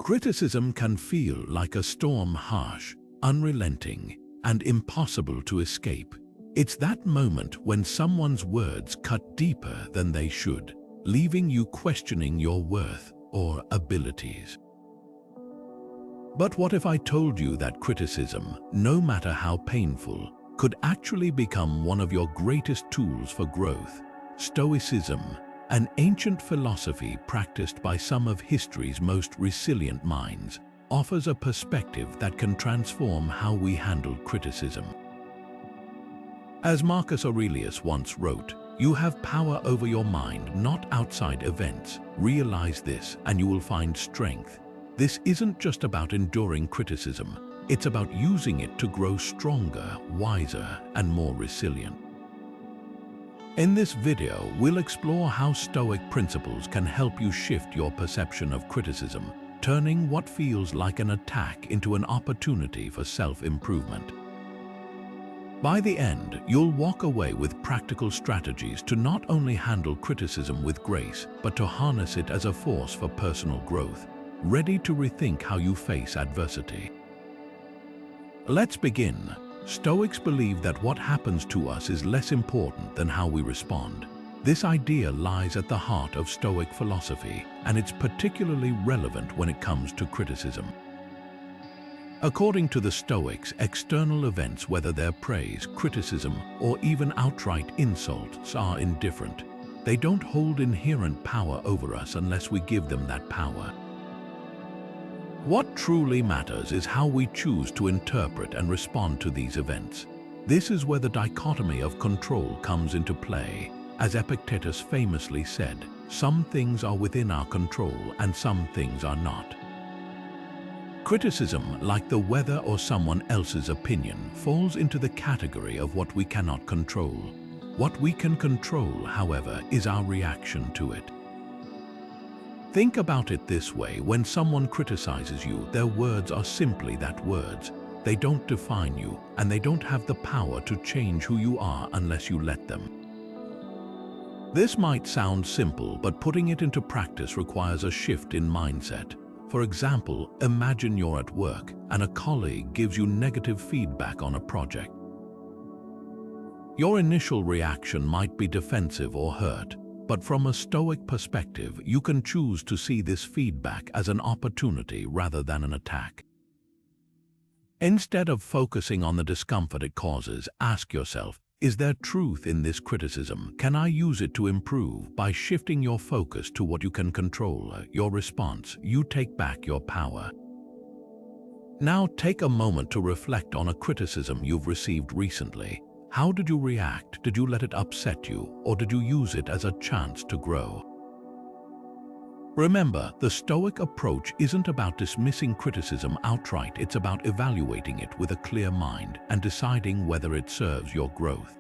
Criticism can feel like a storm, harsh, unrelenting, and impossible to escape. It's that moment when someone's words cut deeper than they should, leaving you questioning your worth or abilities. But what if I told you that criticism, no matter how painful, could actually become one of your greatest tools for growth? Stoicism, an ancient philosophy practiced by some of history's most resilient minds, offers a perspective that can transform how we handle criticism. As Marcus Aurelius once wrote, "You have power over your mind, not outside events. Realize this and you will find strength." This isn't just about enduring criticism, it's about using it to grow stronger, wiser, and more resilient. In this video, we'll explore how Stoic principles can help you shift your perception of criticism, turning what feels like an attack into an opportunity for self-improvement. By the end, you'll walk away with practical strategies to not only handle criticism with grace, but to harness it as a force for personal growth, ready to rethink how you face adversity. Let's begin. Stoics believe that what happens to us is less important than how we respond. This idea lies at the heart of Stoic philosophy, and it's particularly relevant when it comes to criticism. According to the Stoics, external events, whether they're praise, criticism, or even outright insults, are indifferent. They don't hold inherent power over us unless we give them that power. What truly matters is how we choose to interpret and respond to these events. This is where the dichotomy of control comes into play. As Epictetus famously said, "Some things are within our control and some things are not." Criticism, like the weather or someone else's opinion, falls into the category of what we cannot control. What we can control, however, is our reaction to it. Think about it this way: when someone criticizes you, their words are simply that, words. They don't define you, and they don't have the power to change who you are unless you let them. This might sound simple, but putting it into practice requires a shift in mindset. For example, imagine you're at work and a colleague gives you negative feedback on a project. Your initial reaction might be defensive or hurt. But from a Stoic perspective, you can choose to see this feedback as an opportunity rather than an attack. Instead of focusing on the discomfort it causes, ask yourself, is there truth in this criticism? Can I use it to improve? By shifting your focus to what you can control, your response, you take back your power. Now take a moment to reflect on a criticism you've received recently. How did you react? Did you let it upset you, or did you use it as a chance to grow? Remember, the Stoic approach isn't about dismissing criticism outright. It's about evaluating it with a clear mind and deciding whether it serves your growth.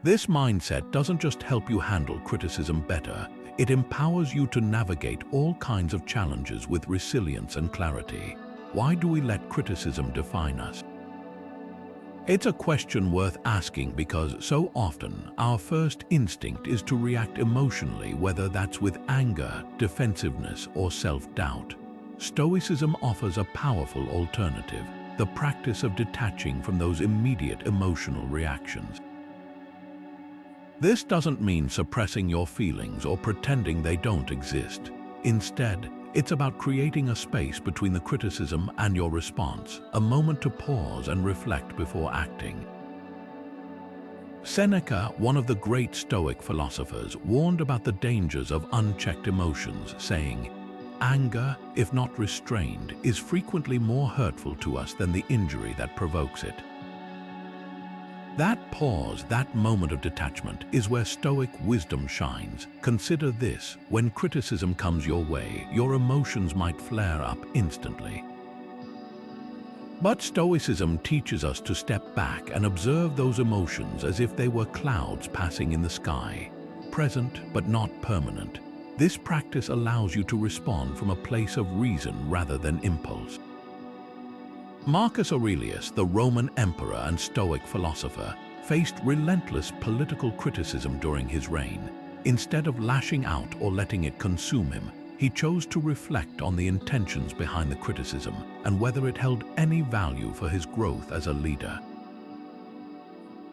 This mindset doesn't just help you handle criticism better, it empowers you to navigate all kinds of challenges with resilience and clarity. Why do we let criticism define us? It's a question worth asking because so often our first instinct is to react emotionally, whether that's with anger, defensiveness, or self-doubt. Stoicism offers a powerful alternative, the practice of detaching from those immediate emotional reactions. This doesn't mean suppressing your feelings or pretending they don't exist. Instead, it's about creating a space between the criticism and your response, a moment to pause and reflect before acting. Seneca, one of the great Stoic philosophers, warned about the dangers of unchecked emotions, saying, "Anger, if not restrained, is frequently more hurtful to us than the injury that provokes it." That pause, that moment of detachment, is where Stoic wisdom shines. Consider this: when criticism comes your way, your emotions might flare up instantly. But Stoicism teaches us to step back and observe those emotions as if they were clouds passing in the sky, present but not permanent. This practice allows you to respond from a place of reason rather than impulse. Marcus Aurelius, the Roman emperor and Stoic philosopher, faced relentless political criticism during his reign. Instead of lashing out or letting it consume him, he chose to reflect on the intentions behind the criticism and whether it held any value for his growth as a leader.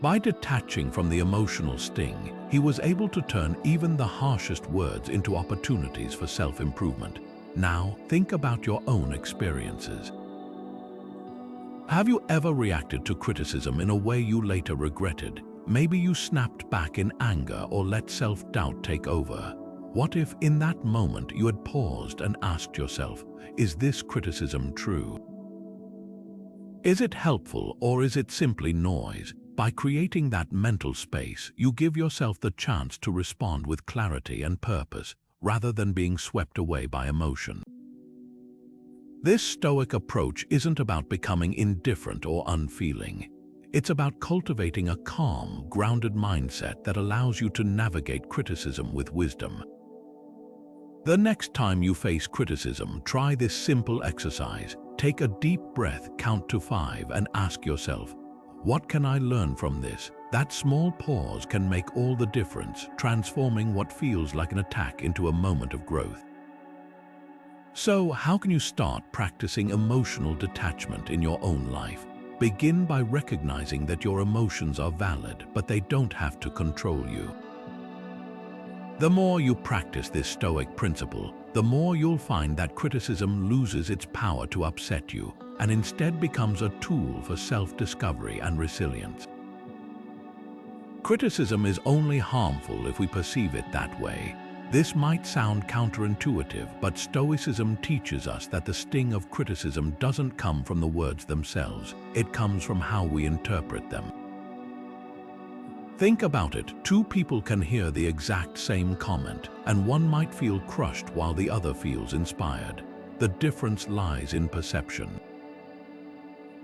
By detaching from the emotional sting, he was able to turn even the harshest words into opportunities for self-improvement. Now, think about your own experiences. Have you ever reacted to criticism in a way you later regretted? Maybe you snapped back in anger or let self-doubt take over. What if, in that moment, you had paused and asked yourself, is this criticism true? Is it helpful or is it simply noise? By creating that mental space, you give yourself the chance to respond with clarity and purpose, rather than being swept away by emotion. This Stoic approach isn't about becoming indifferent or unfeeling. It's about cultivating a calm, grounded mindset that allows you to navigate criticism with wisdom. The next time you face criticism, try this simple exercise. Take a deep breath, count to 5, and ask yourself, what can I learn from this? That small pause can make all the difference, transforming what feels like an attack into a moment of growth. So, how can you start practicing emotional detachment in your own life? Begin by recognizing that your emotions are valid, but they don't have to control you. The more you practice this Stoic principle, the more you'll find that criticism loses its power to upset you and instead becomes a tool for self-discovery and resilience. Criticism is only harmful if we perceive it that way. This might sound counterintuitive, but Stoicism teaches us that the sting of criticism doesn't come from the words themselves, it comes from how we interpret them. Think about it, two people can hear the exact same comment, and one might feel crushed while the other feels inspired. The difference lies in perception.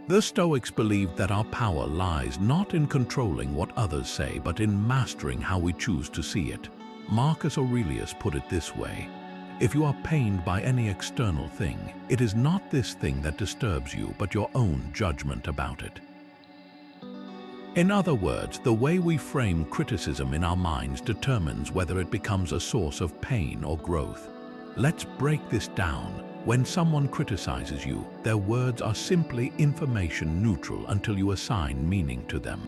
The Stoics believed that our power lies not in controlling what others say, but in mastering how we choose to see it. Marcus Aurelius put it this way: if you are pained by any external thing, it is not this thing that disturbs you, but your own judgment about it. In other words, the way we frame criticism in our minds determines whether it becomes a source of pain or growth. Let's break this down. When someone criticizes you, their words are simply information neutral until you assign meaning to them.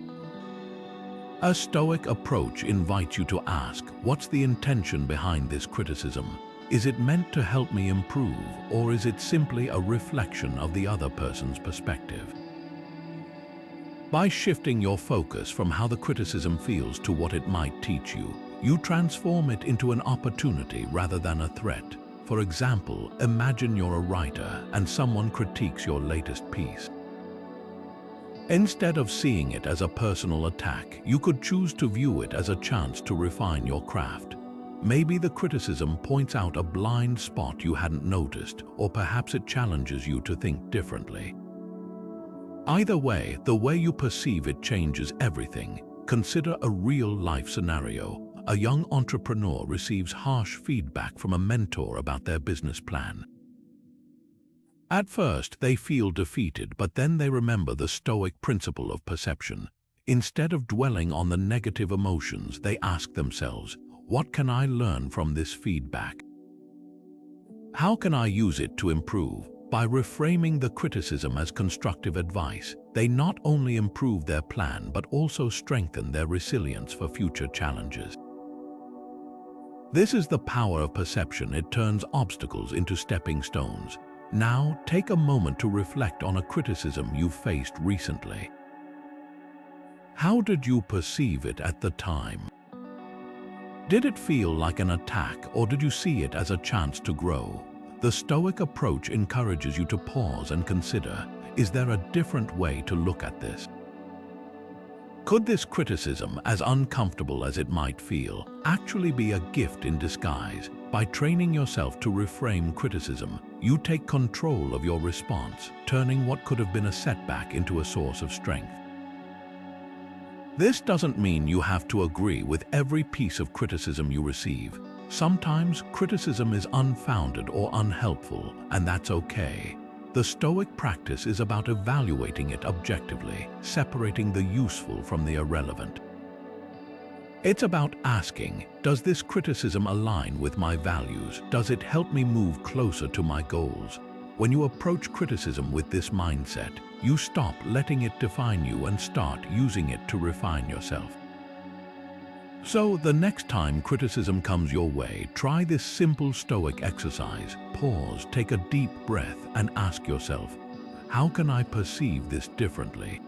A Stoic approach invites you to ask, what's the intention behind this criticism? Is it meant to help me improve, or is it simply a reflection of the other person's perspective? By shifting your focus from how the criticism feels to what it might teach you, you transform it into an opportunity rather than a threat. For example, imagine you're a writer and someone critiques your latest piece. Instead of seeing it as a personal attack, you could choose to view it as a chance to refine your craft. Maybe the criticism points out a blind spot you hadn't noticed, or perhaps it challenges you to think differently. Either way, the way you perceive it changes everything. Consider a real-life scenario. A young entrepreneur receives harsh feedback from a mentor about their business plan. At first, they feel defeated, but then they remember the Stoic principle of perception. Instead of dwelling on the negative emotions, they ask themselves, what can I learn from this feedback? How can I use it to improve? By reframing the criticism as constructive advice, they not only improve their plan but also strengthen their resilience for future challenges. This is the power of perception. It turns obstacles into stepping stones. Now, take a moment to reflect on a criticism you faced recently. How did you perceive it at the time? Did it feel like an attack, or did you see it as a chance to grow? The Stoic approach encourages you to pause and consider, is there a different way to look at this? Could this criticism, as uncomfortable as it might feel, actually be a gift in disguise? By training yourself to reframe criticism, you take control of your response, turning what could have been a setback into a source of strength. This doesn't mean you have to agree with every piece of criticism you receive. Sometimes criticism is unfounded or unhelpful, and that's okay. The Stoic practice is about evaluating it objectively, separating the useful from the irrelevant. It's about asking, does this criticism align with my values? Does it help me move closer to my goals? When you approach criticism with this mindset, you stop letting it define you and start using it to refine yourself. So the next time criticism comes your way, try this simple Stoic exercise. Pause, take a deep breath, and ask yourself, how can I perceive this differently?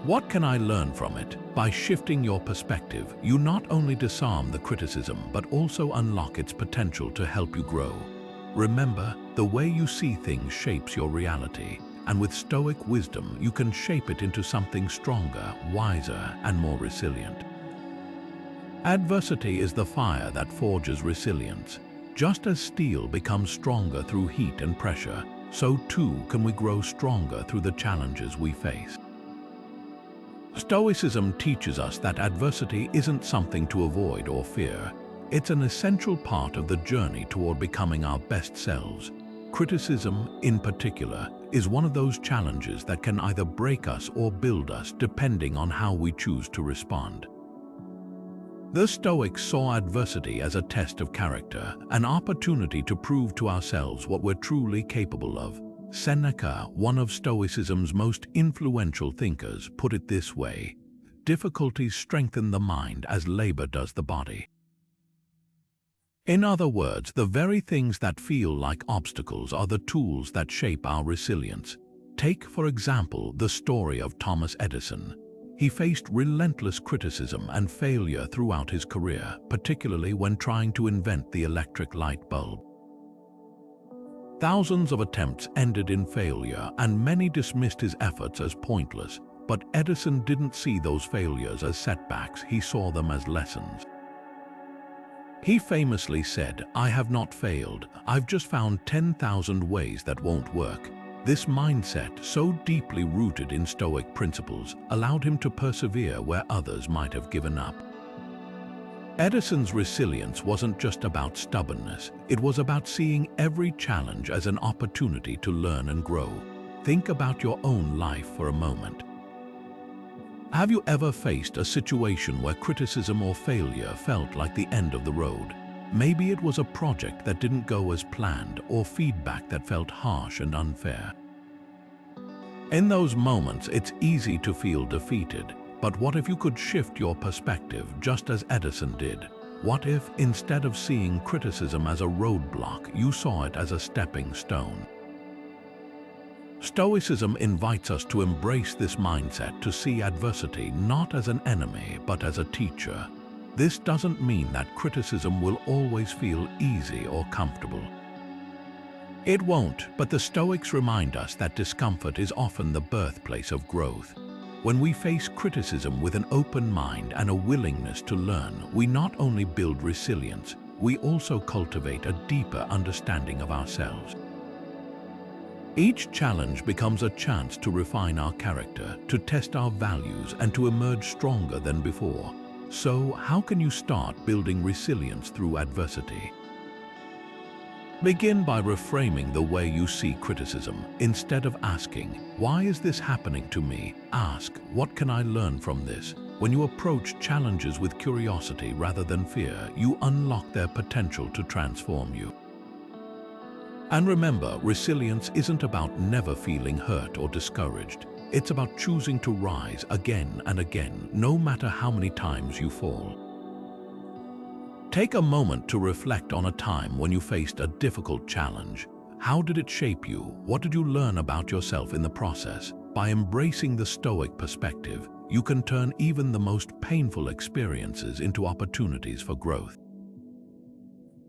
What can I learn from it? By shifting your perspective, you not only disarm the criticism, but also unlock its potential to help you grow. Remember, the way you see things shapes your reality, and with Stoic wisdom, you can shape it into something stronger, wiser, and more resilient. Adversity is the fire that forges resilience. Just as steel becomes stronger through heat and pressure, so too can we grow stronger through the challenges we face. Stoicism teaches us that adversity isn't something to avoid or fear. It's an essential part of the journey toward becoming our best selves. Criticism, in particular, is one of those challenges that can either break us or build us depending on how we choose to respond. The Stoics saw adversity as a test of character, an opportunity to prove to ourselves what we're truly capable of. Seneca, one of Stoicism's most influential thinkers, put it this way: difficulties strengthen the mind as labor does the body. In other words, the very things that feel like obstacles are the tools that shape our resilience. Take, for example, the story of Thomas Edison. He faced relentless criticism and failure throughout his career, particularly when trying to invent the electric light bulb. Thousands of attempts ended in failure, and many dismissed his efforts as pointless. But Edison didn't see those failures as setbacks, he saw them as lessons. He famously said, "I have not failed, I've just found 10,000 ways that won't work." This mindset, so deeply rooted in Stoic principles, allowed him to persevere where others might have given up. Edison's resilience wasn't just about stubbornness, it was about seeing every challenge as an opportunity to learn and grow. Think about your own life for a moment. Have you ever faced a situation where criticism or failure felt like the end of the road? Maybe it was a project that didn't go as planned, or feedback that felt harsh and unfair. In those moments, it's easy to feel defeated. But what if you could shift your perspective just as Edison did? What if, instead of seeing criticism as a roadblock, you saw it as a stepping stone? Stoicism invites us to embrace this mindset, to see adversity not as an enemy, but as a teacher. This doesn't mean that criticism will always feel easy or comfortable. It won't, but the Stoics remind us that discomfort is often the birthplace of growth. When we face criticism with an open mind and a willingness to learn, we not only build resilience, we also cultivate a deeper understanding of ourselves. Each challenge becomes a chance to refine our character, to test our values, and to emerge stronger than before. So, how can you start building resilience through adversity? Begin by reframing the way you see criticism. Instead of asking, "Why is this happening to me?" ask, "What can I learn from this?" When you approach challenges with curiosity rather than fear, you unlock their potential to transform you. And remember, resilience isn't about never feeling hurt or discouraged. It's about choosing to rise again and again, no matter how many times you fall. Take a moment to reflect on a time when you faced a difficult challenge. How did it shape you? What did you learn about yourself in the process? By embracing the Stoic perspective, you can turn even the most painful experiences into opportunities for growth.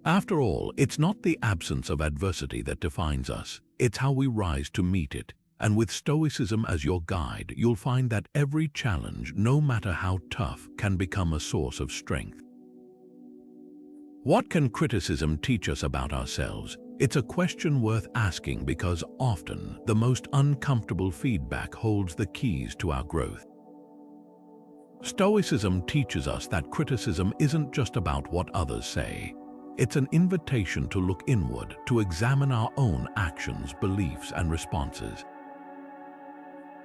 After all, it's not the absence of adversity that defines us, it's how we rise to meet it. And with Stoicism as your guide, you'll find that every challenge, no matter how tough, can become a source of strength. What can criticism teach us about ourselves? It's a question worth asking because often the most uncomfortable feedback holds the keys to our growth. Stoicism teaches us that criticism isn't just about what others say. It's an invitation to look inward, to examine our own actions, beliefs, and responses.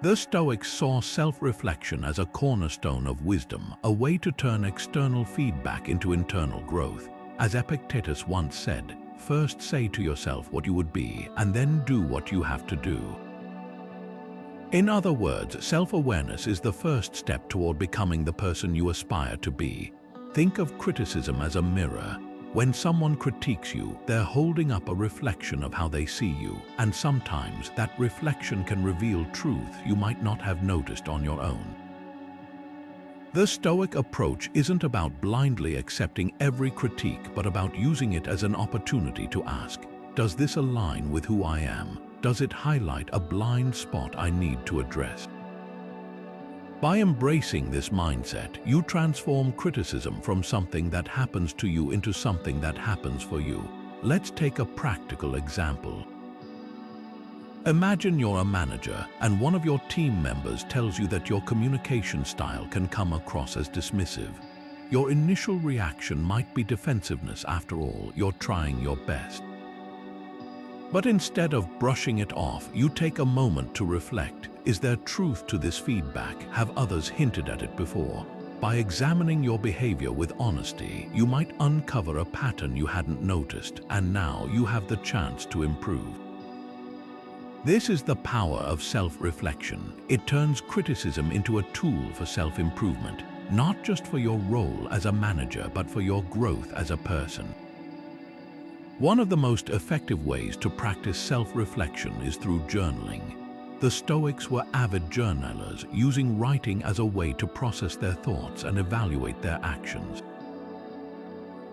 The Stoics saw self-reflection as a cornerstone of wisdom, a way to turn external feedback into internal growth. As Epictetus once said, "First say to yourself what you would be, and then do what you have to do." In other words, self-awareness is the first step toward becoming the person you aspire to be. Think of criticism as a mirror. When someone critiques you, they're holding up a reflection of how they see you, and sometimes that reflection can reveal truth you might not have noticed on your own. The Stoic approach isn't about blindly accepting every critique, but about using it as an opportunity to ask, does this align with who I am? Does it highlight a blind spot I need to address? By embracing this mindset, you transform criticism from something that happens to you into something that happens for you. Let's take a practical example. Imagine you're a manager and one of your team members tells you that your communication style can come across as dismissive. Your initial reaction might be defensiveness. After all, you're trying your best. But instead of brushing it off, you take a moment to reflect. Is there truth to this feedback? Have others hinted at it before? By examining your behavior with honesty, you might uncover a pattern you hadn't noticed, and now you have the chance to improve. This is the power of self-reflection. It turns criticism into a tool for self-improvement, not just for your role as a manager, but for your growth as a person. One of the most effective ways to practice self-reflection is through journaling. The Stoics were avid journalers, using writing as a way to process their thoughts and evaluate their actions.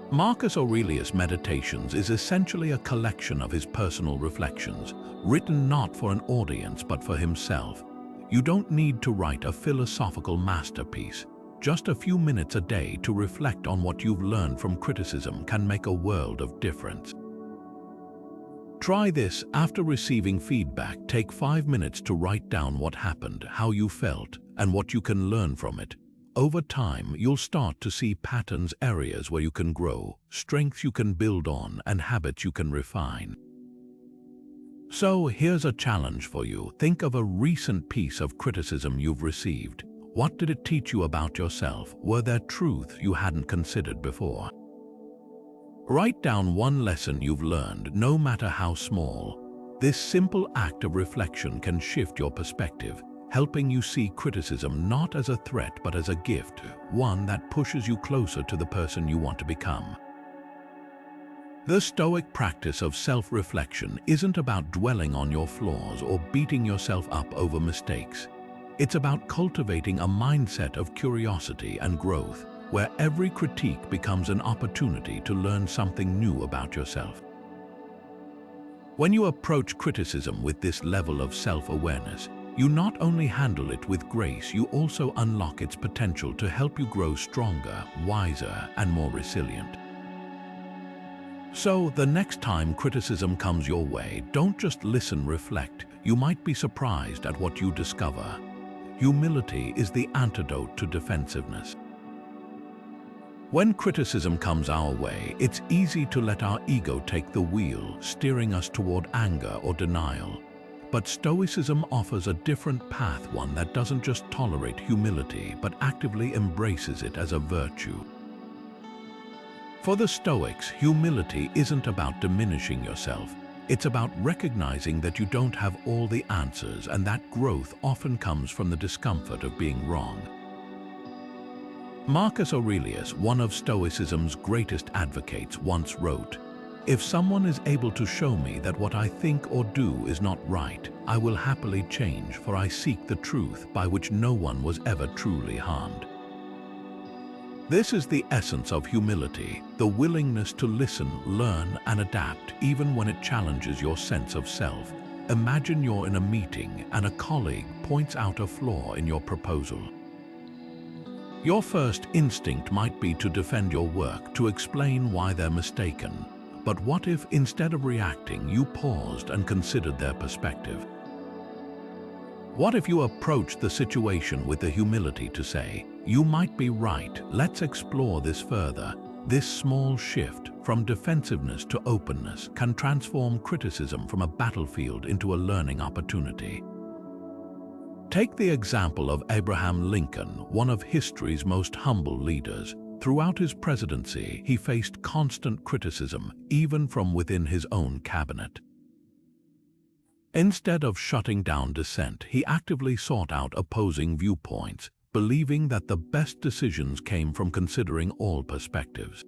Marcus Aurelius' Meditations is essentially a collection of his personal reflections, written not for an audience but for himself. You don't need to write a philosophical masterpiece. Just a few minutes a day to reflect on what you've learned from criticism can make a world of difference. Try this. After receiving feedback, take 5 minutes to write down what happened, how you felt, and what you can learn from it. Over time, you'll start to see patterns, areas where you can grow, strengths you can build on, and habits you can refine. So here's a challenge for you. Think of a recent piece of criticism you've received. What did it teach you about yourself? Were there truths you hadn't considered before? Write down one lesson you've learned, no matter how small. This simple act of reflection can shift your perspective, helping you see criticism not as a threat but as a gift, one that pushes you closer to the person you want to become. The Stoic practice of self-reflection isn't about dwelling on your flaws or beating yourself up over mistakes. It's about cultivating a mindset of curiosity and growth, where every critique becomes an opportunity to learn something new about yourself. When you approach criticism with this level of self-awareness, you not only handle it with grace, you also unlock its potential to help you grow stronger, wiser, and more resilient. So, the next time criticism comes your way, don't just listen, reflect. You might be surprised at what you discover. Humility is the antidote to defensiveness. When criticism comes our way, it's easy to let our ego take the wheel, steering us toward anger or denial. But Stoicism offers a different path, one that doesn't just tolerate humility, but actively embraces it as a virtue. For the Stoics, humility isn't about diminishing yourself. It's about recognizing that you don't have all the answers, and that growth often comes from the discomfort of being wrong. Marcus Aurelius, one of Stoicism's greatest advocates, once wrote, "If someone is able to show me that what I think or do is not right, I will happily change, for I seek the truth by which no one was ever truly harmed." This is the essence of humility, the willingness to listen, learn, and adapt, even when it challenges your sense of self. Imagine you're in a meeting and a colleague points out a flaw in your proposal. Your first instinct might be to defend your work, to explain why they're mistaken. But what if, instead of reacting, you paused and considered their perspective? What if you approached the situation with the humility to say, "You might be right, let's explore this further"? This small shift from defensiveness to openness can transform criticism from a battlefield into a learning opportunity. Take the example of Abraham Lincoln, one of history's most humble leaders. Throughout his presidency, he faced constant criticism, even from within his own cabinet. Instead of shutting down dissent, he actively sought out opposing viewpoints, believing that the best decisions came from considering all perspectives.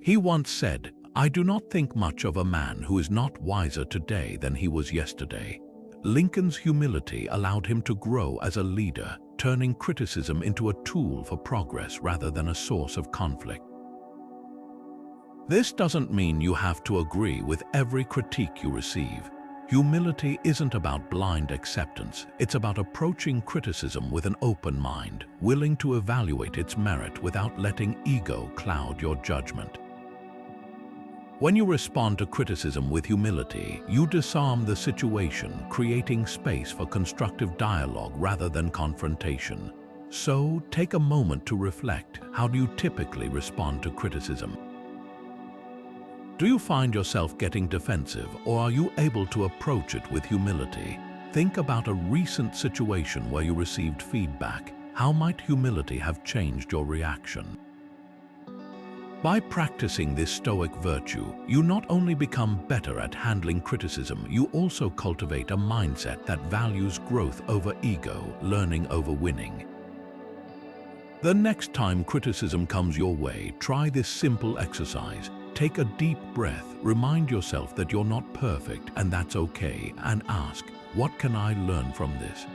He once said, "I do not think much of a man who is not wiser today than he was yesterday." Lincoln's humility allowed him to grow as a leader, turning criticism into a tool for progress rather than a source of conflict. This doesn't mean you have to agree with every critique you receive. Humility isn't about blind acceptance, it's about approaching criticism with an open mind, willing to evaluate its merit without letting ego cloud your judgment. When you respond to criticism with humility, you disarm the situation, creating space for constructive dialogue rather than confrontation. So, take a moment to reflect. How do you typically respond to criticism? Do you find yourself getting defensive, or are you able to approach it with humility? Think about a recent situation where you received feedback. How might humility have changed your reaction? By practicing this Stoic virtue, you not only become better at handling criticism, you also cultivate a mindset that values growth over ego, learning over winning. The next time criticism comes your way, try this simple exercise. Take a deep breath, remind yourself that you're not perfect and that's okay, and ask, what can I learn from this?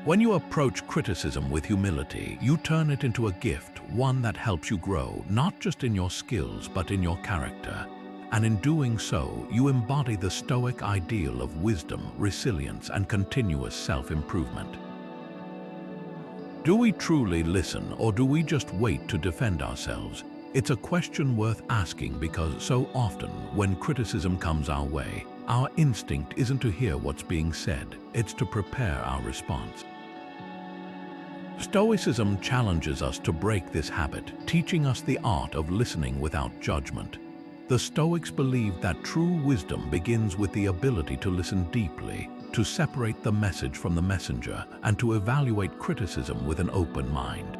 When you approach criticism with humility, you turn it into a gift, one that helps you grow, not just in your skills, but in your character. And in doing so, you embody the Stoic ideal of wisdom, resilience, and continuous self-improvement. Do we truly listen, or do we just wait to defend ourselves? It's a question worth asking because so often, when criticism comes our way, our instinct isn't to hear what's being said, it's to prepare our response. Stoicism challenges us to break this habit, teaching us the art of listening without judgment. The Stoics believed that true wisdom begins with the ability to listen deeply, to separate the message from the messenger, and to evaluate criticism with an open mind.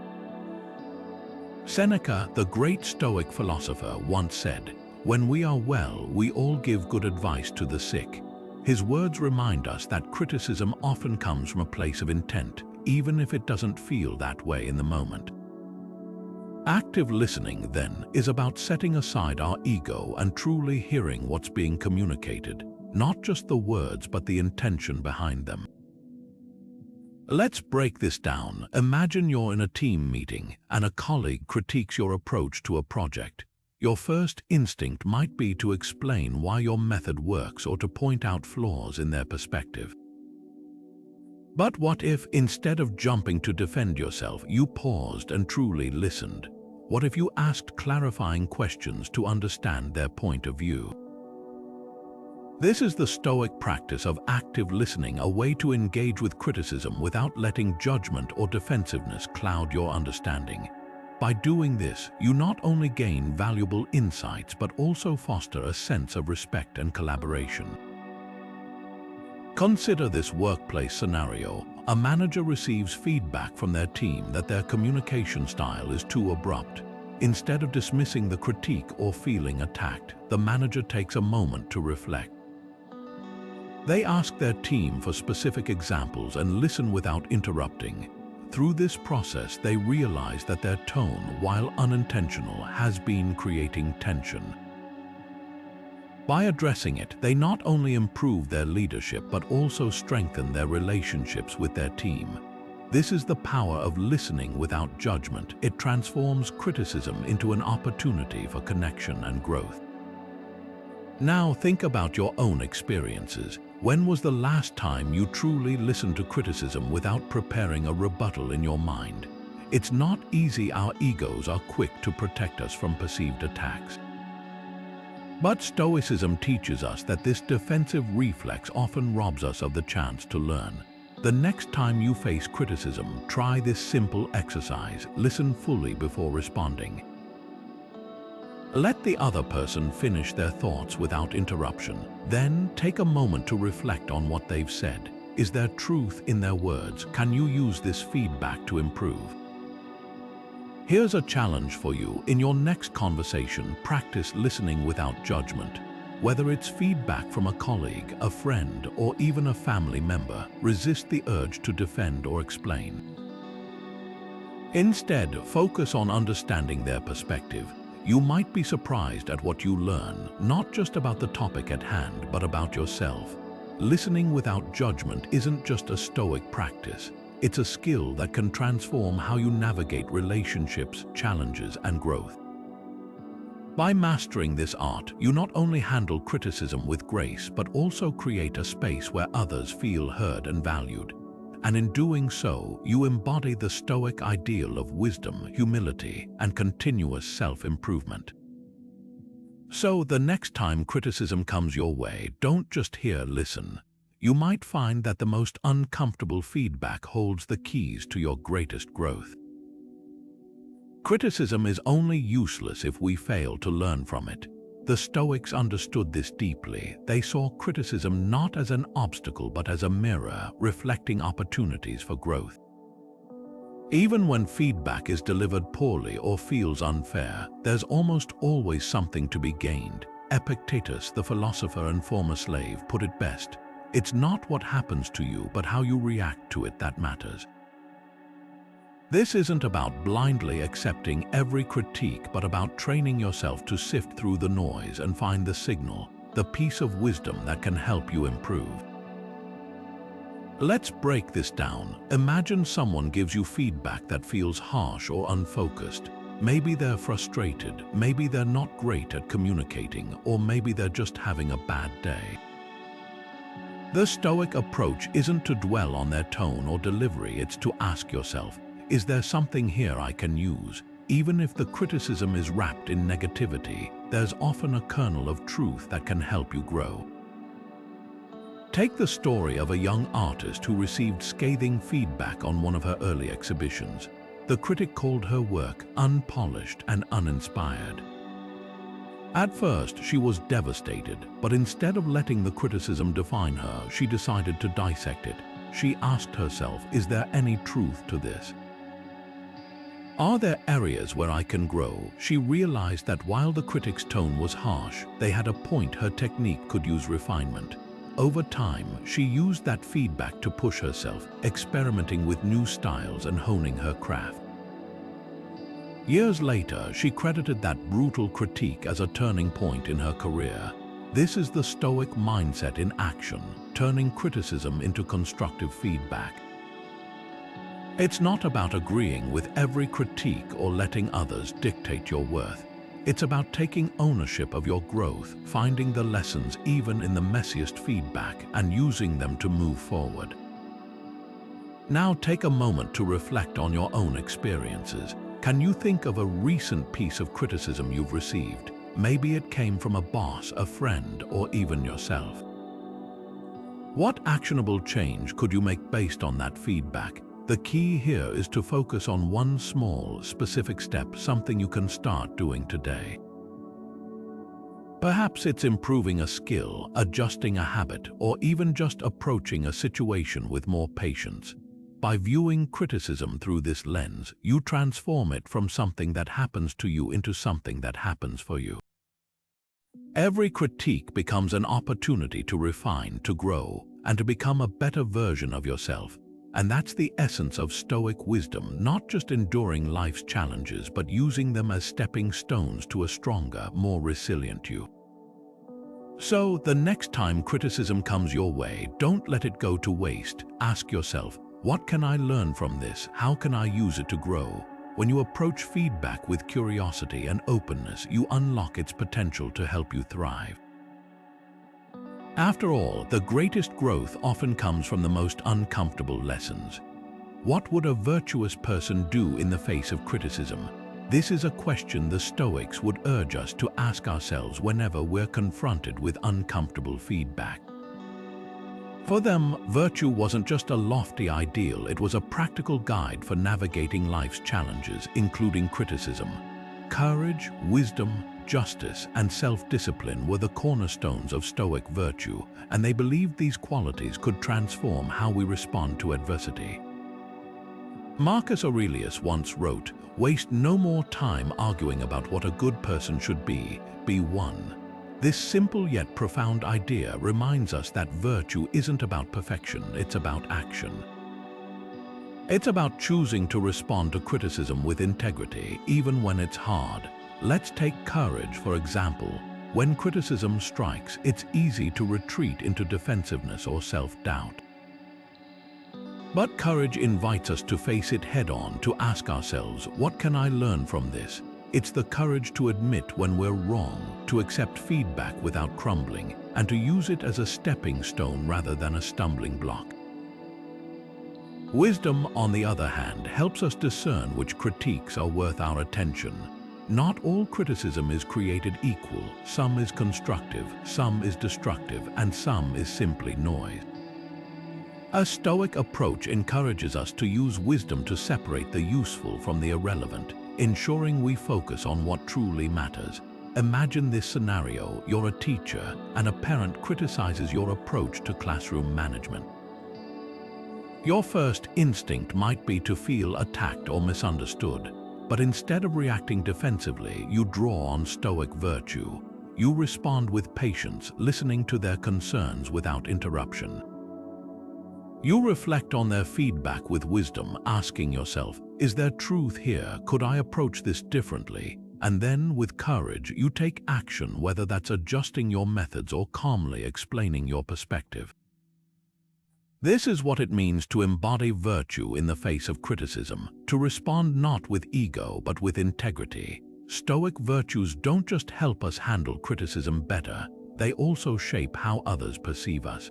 Seneca, the great Stoic philosopher, once said, "When we are well, we all give good advice to the sick." His words remind us that criticism often comes from a place of intent, even if it doesn't feel that way in the moment. Active listening, then, is about setting aside our ego and truly hearing what's being communicated, not just the words but the intention behind them. Let's break this down. Imagine you're in a team meeting and a colleague critiques your approach to a project. Your first instinct might be to explain why your method works or to point out flaws in their perspective. But what if, instead of jumping to defend yourself, you paused and truly listened? What if you asked clarifying questions to understand their point of view? This is the Stoic practice of active listening, a way to engage with criticism without letting judgment or defensiveness cloud your understanding. By doing this, you not only gain valuable insights but also foster a sense of respect and collaboration. Consider this workplace scenario. A manager receives feedback from their team that their communication style is too abrupt. Instead of dismissing the critique or feeling attacked, the manager takes a moment to reflect. They ask their team for specific examples and listen without interrupting. Through this process, they realize that their tone, while unintentional, has been creating tension. By addressing it, they not only improve their leadership but also strengthen their relationships with their team. This is the power of listening without judgment. It transforms criticism into an opportunity for connection and growth. Now think about your own experiences. When was the last time you truly listened to criticism without preparing a rebuttal in your mind? It's not easy. Our egos are quick to protect us from perceived attacks. But Stoicism teaches us that this defensive reflex often robs us of the chance to learn. The next time you face criticism, try this simple exercise. Listen fully before responding. Let the other person finish their thoughts without interruption. Then take a moment to reflect on what they've said. Is there truth in their words? Can you use this feedback to improve? Here's a challenge for you. In your next conversation, practice listening without judgment. Whether it's feedback from a colleague, a friend, or even a family member, resist the urge to defend or explain. Instead, focus on understanding their perspective. You might be surprised at what you learn, not just about the topic at hand, but about yourself. Listening without judgment isn't just a Stoic practice. It's a skill that can transform how you navigate relationships, challenges, and growth. By mastering this art, you not only handle criticism with grace, but also create a space where others feel heard and valued. And in doing so, you embody the Stoic ideal of wisdom, humility, and continuous self-improvement. So, the next time criticism comes your way, don't just listen. You might find that the most uncomfortable feedback holds the keys to your greatest growth. Criticism is only useless if we fail to learn from it. The Stoics understood this deeply. They saw criticism not as an obstacle but as a mirror, reflecting opportunities for growth. Even when feedback is delivered poorly or feels unfair, there's almost always something to be gained. Epictetus, the philosopher and former slave, put it best: "It's not what happens to you, but how you react to it that matters." This isn't about blindly accepting every critique, but about training yourself to sift through the noise and find the signal, the piece of wisdom that can help you improve. Let's break this down. Imagine someone gives you feedback that feels harsh or unfocused. Maybe they're frustrated, maybe they're not great at communicating, or maybe they're just having a bad day. The Stoic approach isn't to dwell on their tone or delivery, it's to ask yourself, is there something here I can use? Even if the criticism is wrapped in negativity, there's often a kernel of truth that can help you grow. Take the story of a young artist who received scathing feedback on one of her early exhibitions. The critic called her work unpolished and uninspired. At first, she was devastated, but instead of letting the criticism define her, she decided to dissect it. She asked herself, is there any truth to this? Are there areas where I can grow? She realized that while the critic's tone was harsh, they had a point. Her technique could use refinement. Over time, she used that feedback to push herself, experimenting with new styles and honing her craft. Years later, she credited that brutal critique as a turning point in her career. This is the Stoic mindset in action, turning criticism into constructive feedback. It's not about agreeing with every critique or letting others dictate your worth. It's about taking ownership of your growth, finding the lessons even in the messiest feedback, and using them to move forward. Now take a moment to reflect on your own experiences. Can you think of a recent piece of criticism you've received? Maybe it came from a boss, a friend, or even yourself. What actionable change could you make based on that feedback? The key here is to focus on one small, specific step, something you can start doing today. Perhaps it's improving a skill, adjusting a habit, or even just approaching a situation with more patience. By viewing criticism through this lens, you transform it from something that happens to you into something that happens for you. Every critique becomes an opportunity to refine, to grow, and to become a better version of yourself. And that's the essence of Stoic wisdom, not just enduring life's challenges, but using them as stepping stones to a stronger, more resilient you. So, the next time criticism comes your way, don't let it go to waste. Ask yourself, what can I learn from this? How can I use it to grow? When you approach feedback with curiosity and openness, you unlock its potential to help you thrive. After all, the greatest growth often comes from the most uncomfortable lessons. What would a virtuous person do in the face of criticism? This is a question the Stoics would urge us to ask ourselves whenever we're confronted with uncomfortable feedback. For them, virtue wasn't just a lofty ideal, it was a practical guide for navigating life's challenges, including criticism. Courage, wisdom, justice, and self-discipline were the cornerstones of Stoic virtue, and they believed these qualities could transform how we respond to adversity. Marcus Aurelius once wrote, "Waste no more time arguing about what a good person should be one." This simple yet profound idea reminds us that virtue isn't about perfection, it's about action. It's about choosing to respond to criticism with integrity, even when it's hard. Let's take courage, for example. When criticism strikes, it's easy to retreat into defensiveness or self-doubt. But courage invites us to face it head-on, to ask ourselves, what can I learn from this? It's the courage to admit when we're wrong, to accept feedback without crumbling, and to use it as a stepping stone rather than a stumbling block. Wisdom, on the other hand, helps us discern which critiques are worth our attention. Not all criticism is created equal. Some is constructive, some is destructive, and some is simply noise. A Stoic approach encourages us to use wisdom to separate the useful from the irrelevant, ensuring we focus on what truly matters. Imagine this scenario: you're a teacher, and a parent criticizes your approach to classroom management. Your first instinct might be to feel attacked or misunderstood, but instead of reacting defensively, you draw on Stoic virtue. You respond with patience, listening to their concerns without interruption. You reflect on their feedback with wisdom, asking yourself, is there truth here? Could I approach this differently? And then, with courage, you take action, whether that's adjusting your methods or calmly explaining your perspective. This is what it means to embody virtue in the face of criticism, to respond not with ego but with integrity. Stoic virtues don't just help us handle criticism better, they also shape how others perceive us.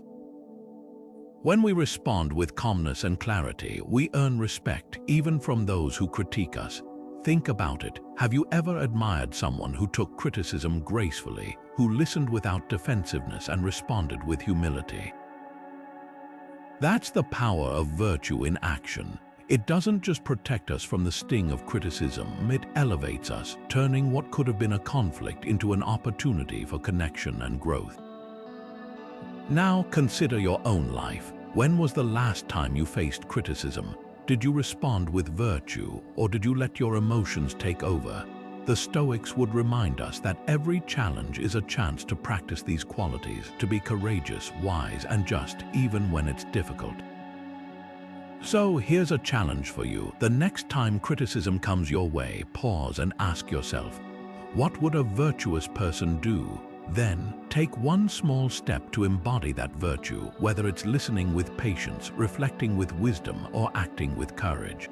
When we respond with calmness and clarity, we earn respect, even from those who critique us. Think about it. Have you ever admired someone who took criticism gracefully, who listened without defensiveness and responded with humility? That's the power of virtue in action. It doesn't just protect us from the sting of criticism, it elevates us, turning what could have been a conflict into an opportunity for connection and growth. Now consider your own life. When was the last time you faced criticism? Did you respond with virtue, or did you let your emotions take over? The Stoics would remind us that every challenge is a chance to practice these qualities, to be courageous, wise, and just, even when it's difficult. So here's a challenge for you. The next time criticism comes your way, pause and ask yourself, what would a virtuous person do? Then, take one small step to embody that virtue, whether it's listening with patience, reflecting with wisdom, or acting with courage.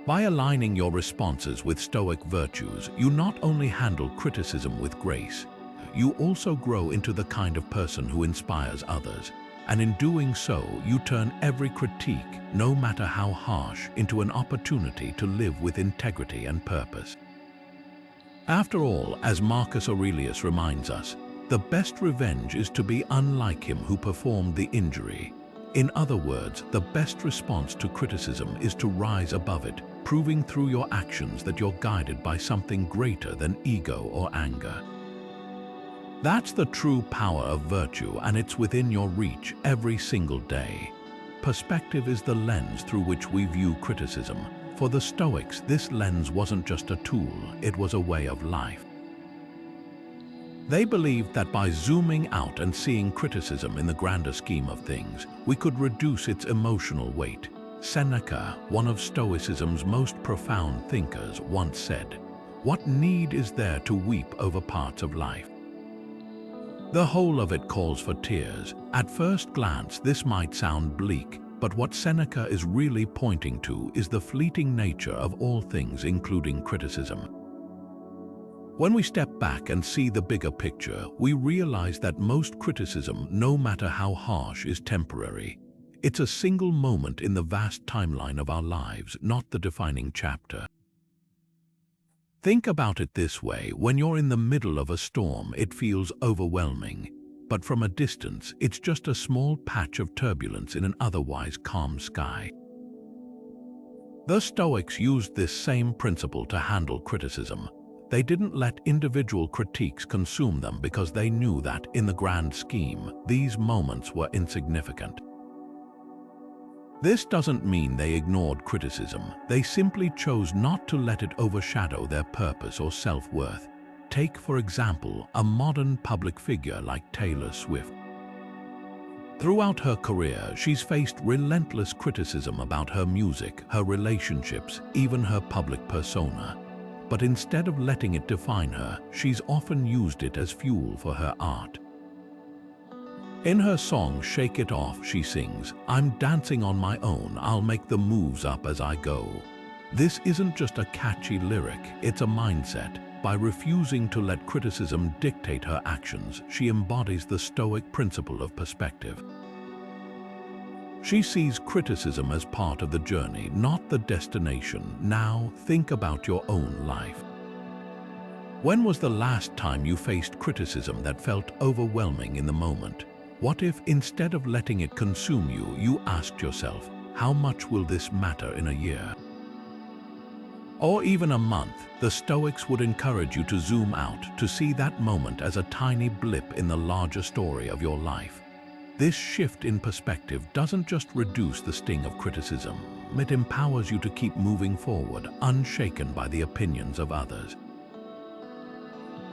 By aligning your responses with Stoic virtues, you not only handle criticism with grace, you also grow into the kind of person who inspires others. And in doing so, you turn every critique, no matter how harsh, into an opportunity to live with integrity and purpose. After all, as Marcus Aurelius reminds us, the best revenge is to be unlike him who performed the injury. In other words, the best response to criticism is to rise above it, proving through your actions that you're guided by something greater than ego or anger. That's the true power of virtue, and it's within your reach every single day. Perspective is the lens through which we view criticism. For the Stoics, this lens wasn't just a tool, it was a way of life. They believed that by zooming out and seeing criticism in the grander scheme of things, we could reduce its emotional weight. Seneca, one of Stoicism's most profound thinkers, once said, "What need is there to weep over parts of life? The whole of it calls for tears." At first glance, this might sound bleak, but what Seneca is really pointing to is the fleeting nature of all things, including criticism. When we step back and see the bigger picture, we realize that most criticism, no matter how harsh, is temporary. It's a single moment in the vast timeline of our lives, not the defining chapter. Think about it this way: when you're in the middle of a storm, it feels overwhelming. But from a distance, it's just a small patch of turbulence in an otherwise calm sky. The Stoics used this same principle to handle criticism. They didn't let individual critiques consume them because they knew that, in the grand scheme, these moments were insignificant. This doesn't mean they ignored criticism. They simply chose not to let it overshadow their purpose or self-worth. Take, for example, a modern public figure like Taylor Swift. Throughout her career, she's faced relentless criticism about her music, her relationships, even her public persona. But instead of letting it define her, she's often used it as fuel for her art. In her song Shake It Off, she sings, "I'm dancing on my own, I'll make the moves up as I go." This isn't just a catchy lyric, it's a mindset. By refusing to let criticism dictate her actions, she embodies the Stoic principle of perspective. She sees criticism as part of the journey, not the destination. Now, think about your own life. When was the last time you faced criticism that felt overwhelming in the moment? What if, instead of letting it consume you, you asked yourself, how much will this matter in a year? Or even a month? The Stoics would encourage you to zoom out, to see that moment as a tiny blip in the larger story of your life. This shift in perspective doesn't just reduce the sting of criticism, it empowers you to keep moving forward, unshaken by the opinions of others.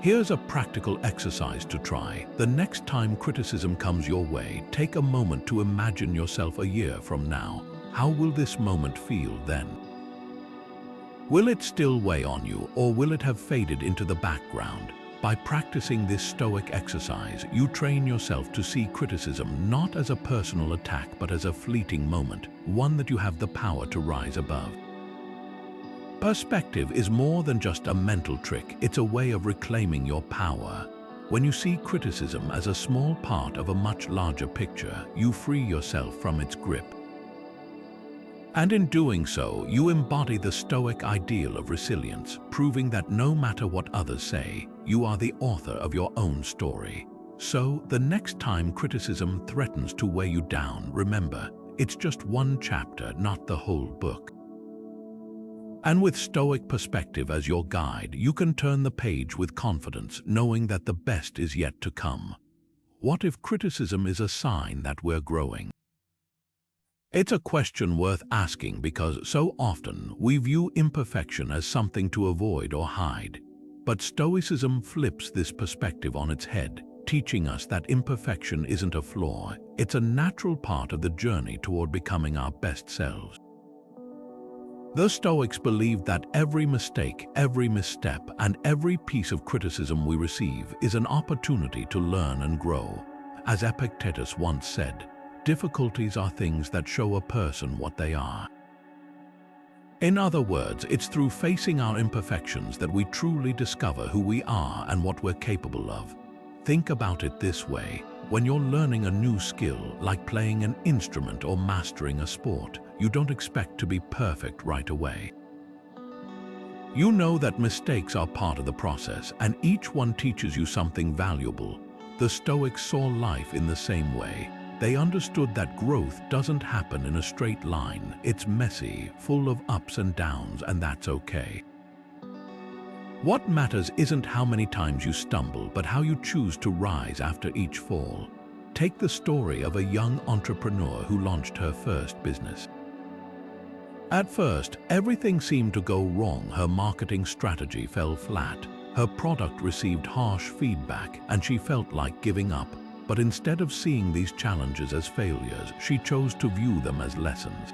Here's a practical exercise to try. The next time criticism comes your way, take a moment to imagine yourself a year from now. How will this moment feel then? Will it still weigh on you, or will it have faded into the background? By practicing this Stoic exercise, you train yourself to see criticism not as a personal attack but as a fleeting moment, one that you have the power to rise above. Perspective is more than just a mental trick, it's a way of reclaiming your power. When you see criticism as a small part of a much larger picture, you free yourself from its grip. And in doing so, you embody the Stoic ideal of resilience, proving that no matter what others say, you are the author of your own story. So, the next time criticism threatens to weigh you down, remember, it's just one chapter, not the whole book. And with Stoic perspective as your guide, you can turn the page with confidence, knowing that the best is yet to come. What if criticism is a sign that we're growing? It's a question worth asking because so often we view imperfection as something to avoid or hide. But Stoicism flips this perspective on its head, teaching us that imperfection isn't a flaw, it's a natural part of the journey toward becoming our best selves. The Stoics believed that every mistake, every misstep, and every piece of criticism we receive is an opportunity to learn and grow. As Epictetus once said, difficulties are things that show a person what they are. In other words, it's through facing our imperfections that we truly discover who we are and what we're capable of. Think about it this way. When you're learning a new skill, like playing an instrument or mastering a sport, you don't expect to be perfect right away. You know that mistakes are part of the process, and each one teaches you something valuable. The Stoics saw life in the same way. They understood that growth doesn't happen in a straight line. It's messy, full of ups and downs, and that's okay. What matters isn't how many times you stumble, but how you choose to rise after each fall. Take the story of a young entrepreneur who launched her first business. At first, everything seemed to go wrong. Her marketing strategy fell flat. Her product received harsh feedback, and she felt like giving up. But instead of seeing these challenges as failures, she chose to view them as lessons.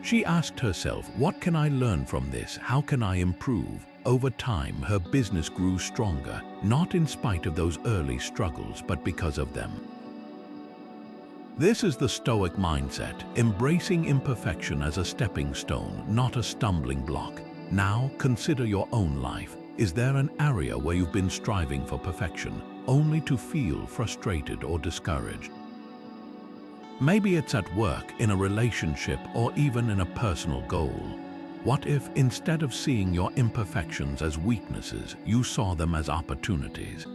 She asked herself, what can I learn from this? How can I improve? Over time, her business grew stronger, not in spite of those early struggles, but because of them. This is the Stoic mindset, embracing imperfection as a stepping stone, not a stumbling block. Now, consider your own life. Is there an area where you've been striving for perfection, only to feel frustrated or discouraged? Maybe it's at work, in a relationship, or even in a personal goal. What if, instead of seeing your imperfections as weaknesses, you saw them as opportunities?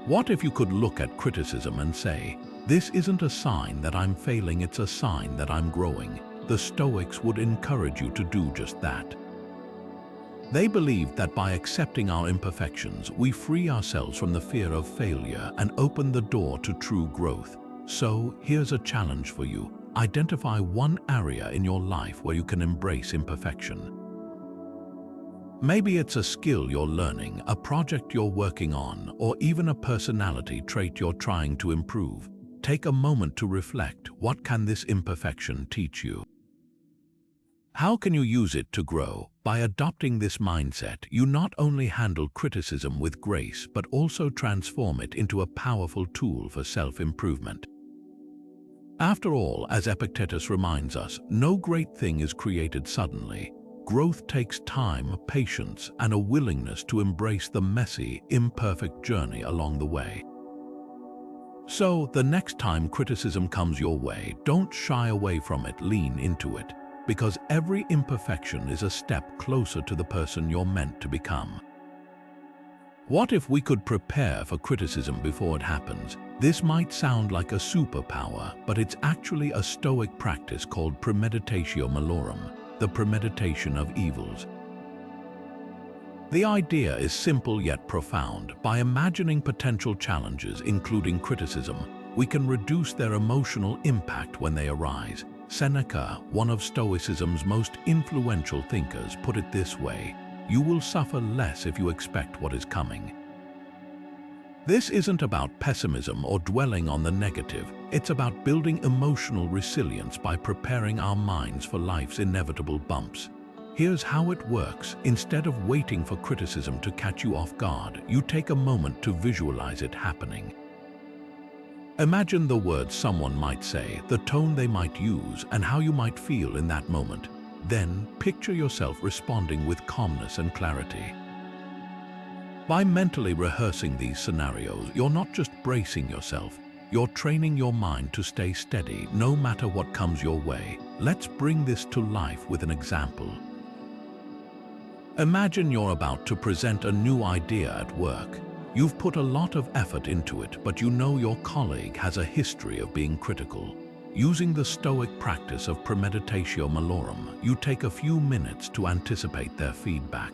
What if you could look at criticism and say, this isn't a sign that I'm failing, it's a sign that I'm growing? The Stoics would encourage you to do just that. They believed that by accepting our imperfections, we free ourselves from the fear of failure and open the door to true growth. So, here's a challenge for you. Identify one area in your life where you can embrace imperfection. Maybe it's a skill you're learning, a project you're working on, or even a personality trait you're trying to improve. Take a moment to reflect. What can this imperfection teach you? How can you use it to grow? By adopting this mindset, you not only handle criticism with grace, but also transform it into a powerful tool for self-improvement. After all, as Epictetus reminds us, no great thing is created suddenly. Growth takes time, patience, and a willingness to embrace the messy, imperfect journey along the way. So, the next time criticism comes your way, don't shy away from it, lean into it, because every imperfection is a step closer to the person you're meant to become. What if we could prepare for criticism before it happens? This might sound like a superpower, but it's actually a Stoic practice called premeditatio malorum, the premeditation of evils. The idea is simple yet profound. By imagining potential challenges, including criticism, we can reduce their emotional impact when they arise. Seneca, one of Stoicism's most influential thinkers, put it this way: you will suffer less if you expect what is coming. This isn't about pessimism or dwelling on the negative. It's about building emotional resilience by preparing our minds for life's inevitable bumps. Here's how it works. Instead of waiting for criticism to catch you off guard, you take a moment to visualize it happening. Imagine the words someone might say, the tone they might use, and how you might feel in that moment. Then, picture yourself responding with calmness and clarity. By mentally rehearsing these scenarios, you're not just bracing yourself, you're training your mind to stay steady no matter what comes your way. Let's bring this to life with an example. Imagine you're about to present a new idea at work. You've put a lot of effort into it, but you know your colleague has a history of being critical. Using the Stoic practice of premeditatio malorum, you take a few minutes to anticipate their feedback.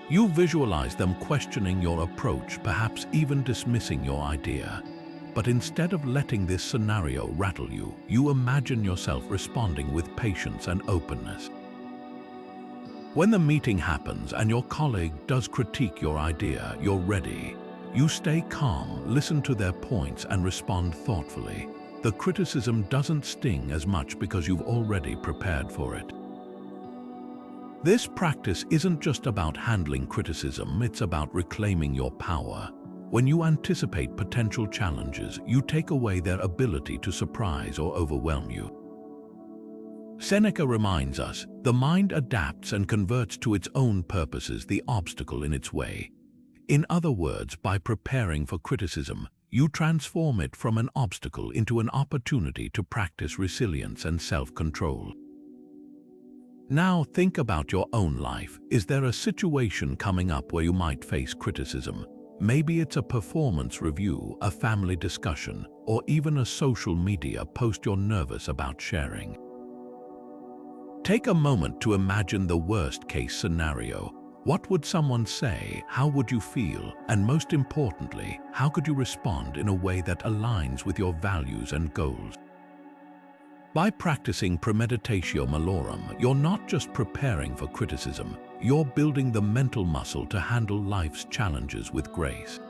You visualize them questioning your approach, perhaps even dismissing your idea. But instead of letting this scenario rattle you, you imagine yourself responding with patience and openness. When the meeting happens and your colleague does critique your idea, you're ready. You stay calm, listen to their points, and respond thoughtfully. The criticism doesn't sting as much because you've already prepared for it. This practice isn't just about handling criticism, it's about reclaiming your power. When you anticipate potential challenges, you take away their ability to surprise or overwhelm you. Seneca reminds us, the mind adapts and converts to its own purposes the obstacle in its way. In other words, by preparing for criticism, you transform it from an obstacle into an opportunity to practice resilience and self-control. Now think about your own life. Is there a situation coming up where you might face criticism? Maybe it's a performance review, a family discussion, or even a social media post you're nervous about sharing. Take a moment to imagine the worst-case scenario. What would someone say? How would you feel? And most importantly, how could you respond in a way that aligns with your values and goals? By practicing premeditatio malorum, you're not just preparing for criticism, you're building the mental muscle to handle life's challenges with grace.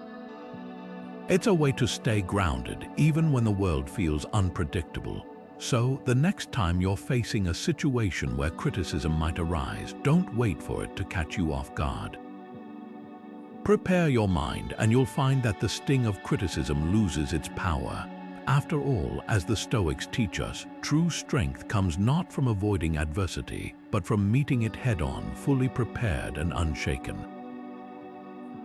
It's a way to stay grounded even when the world feels unpredictable. So, the next time you're facing a situation where criticism might arise, don't wait for it to catch you off guard. Prepare your mind and you'll find that the sting of criticism loses its power. After all, as the Stoics teach us, true strength comes not from avoiding adversity, but from meeting it head-on, fully prepared and unshaken.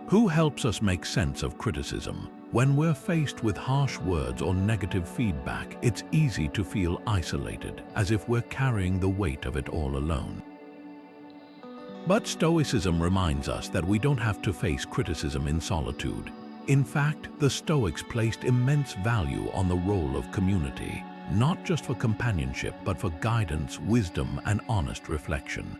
Who helps us make sense of criticism? When we're faced with harsh words or negative feedback, it's easy to feel isolated, as if we're carrying the weight of it all alone. But Stoicism reminds us that we don't have to face criticism in solitude. In fact, the Stoics placed immense value on the role of community, not just for companionship, but for guidance, wisdom, and honest reflection.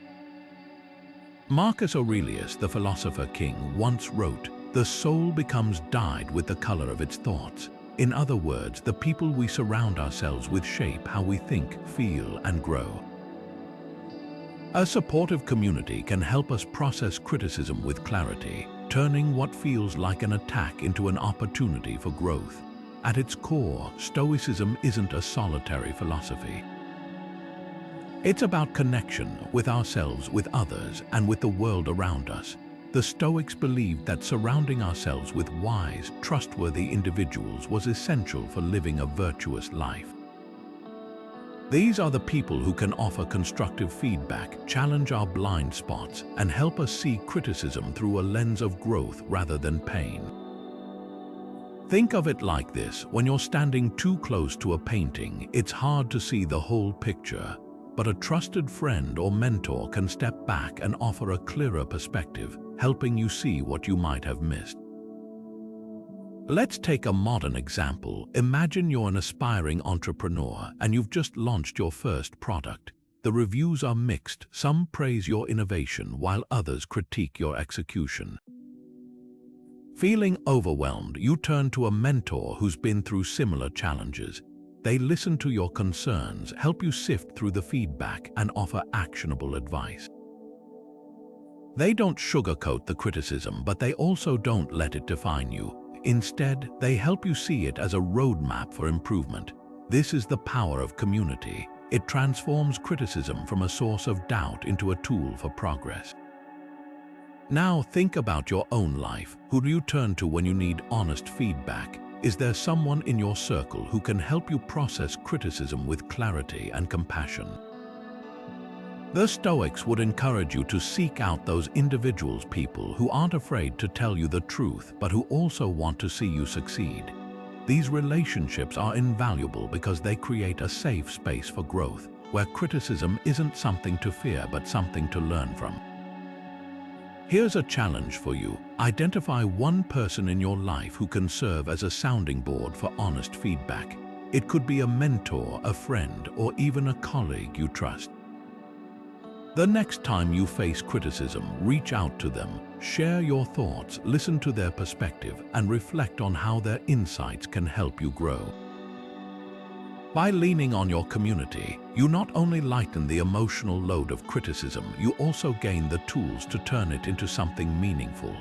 Marcus Aurelius, the philosopher king, once wrote, "The soul becomes dyed with the color of its thoughts." In other words, the people we surround ourselves with shape how we think, feel, and grow. A supportive community can help us process criticism with clarity, turning what feels like an attack into an opportunity for growth. At its core, Stoicism isn't a solitary philosophy. It's about connection with ourselves, with others, and with the world around us. The Stoics believed that surrounding ourselves with wise, trustworthy individuals was essential for living a virtuous life. These are the people who can offer constructive feedback, challenge our blind spots, and help us see criticism through a lens of growth rather than pain. Think of it like this: when you're standing too close to a painting, it's hard to see the whole picture, but a trusted friend or mentor can step back and offer a clearer perspective, helping you see what you might have missed. Let's take a modern example. Imagine you're an aspiring entrepreneur and you've just launched your first product. The reviews are mixed. Some praise your innovation while others critique your execution. Feeling overwhelmed, you turn to a mentor who's been through similar challenges. They listen to your concerns, help you sift through the feedback, and offer actionable advice. They don't sugarcoat the criticism, but they also don't let it define you. Instead, they help you see it as a roadmap for improvement. This is the power of community. It transforms criticism from a source of doubt into a tool for progress. Now think about your own life. Who do you turn to when you need honest feedback? Is there someone in your circle who can help you process criticism with clarity and compassion? The Stoics would encourage you to seek out those individuals, people who aren't afraid to tell you the truth, but who also want to see you succeed. These relationships are invaluable because they create a safe space for growth, where criticism isn't something to fear, but something to learn from. Here's a challenge for you. Identify one person in your life who can serve as a sounding board for honest feedback. It could be a mentor, a friend, or even a colleague you trust. The next time you face criticism, reach out to them, share your thoughts, listen to their perspective, and reflect on how their insights can help you grow. By leaning on your community, you not only lighten the emotional load of criticism, you also gain the tools to turn it into something meaningful.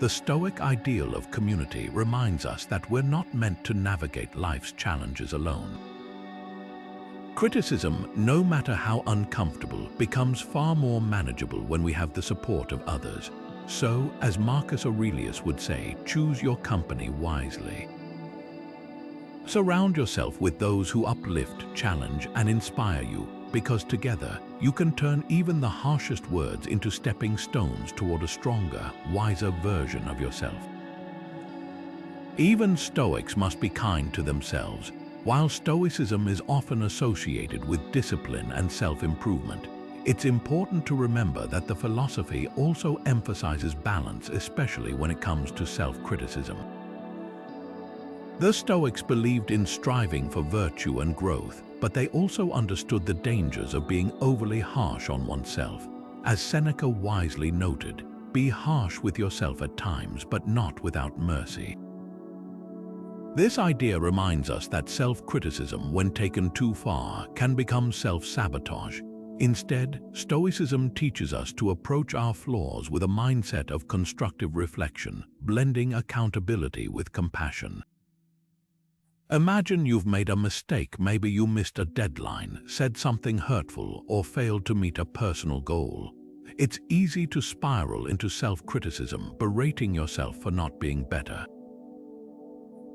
The Stoic ideal of community reminds us that we're not meant to navigate life's challenges alone. Criticism, no matter how uncomfortable, becomes far more manageable when we have the support of others. So, as Marcus Aurelius would say, choose your company wisely. Surround yourself with those who uplift, challenge, and inspire you, because together you can turn even the harshest words into stepping stones toward a stronger, wiser version of yourself. Even Stoics must be kind to themselves. While Stoicism is often associated with discipline and self-improvement, it's important to remember that the philosophy also emphasizes balance, especially when it comes to self-criticism. The Stoics believed in striving for virtue and growth, but they also understood the dangers of being overly harsh on oneself. As Seneca wisely noted, "Be harsh with yourself at times, but not without mercy." This idea reminds us that self-criticism, when taken too far, can become self-sabotage. Instead, Stoicism teaches us to approach our flaws with a mindset of constructive reflection, blending accountability with compassion. Imagine you've made a mistake. Maybe you missed a deadline, said something hurtful, or failed to meet a personal goal. It's easy to spiral into self-criticism, berating yourself for not being better.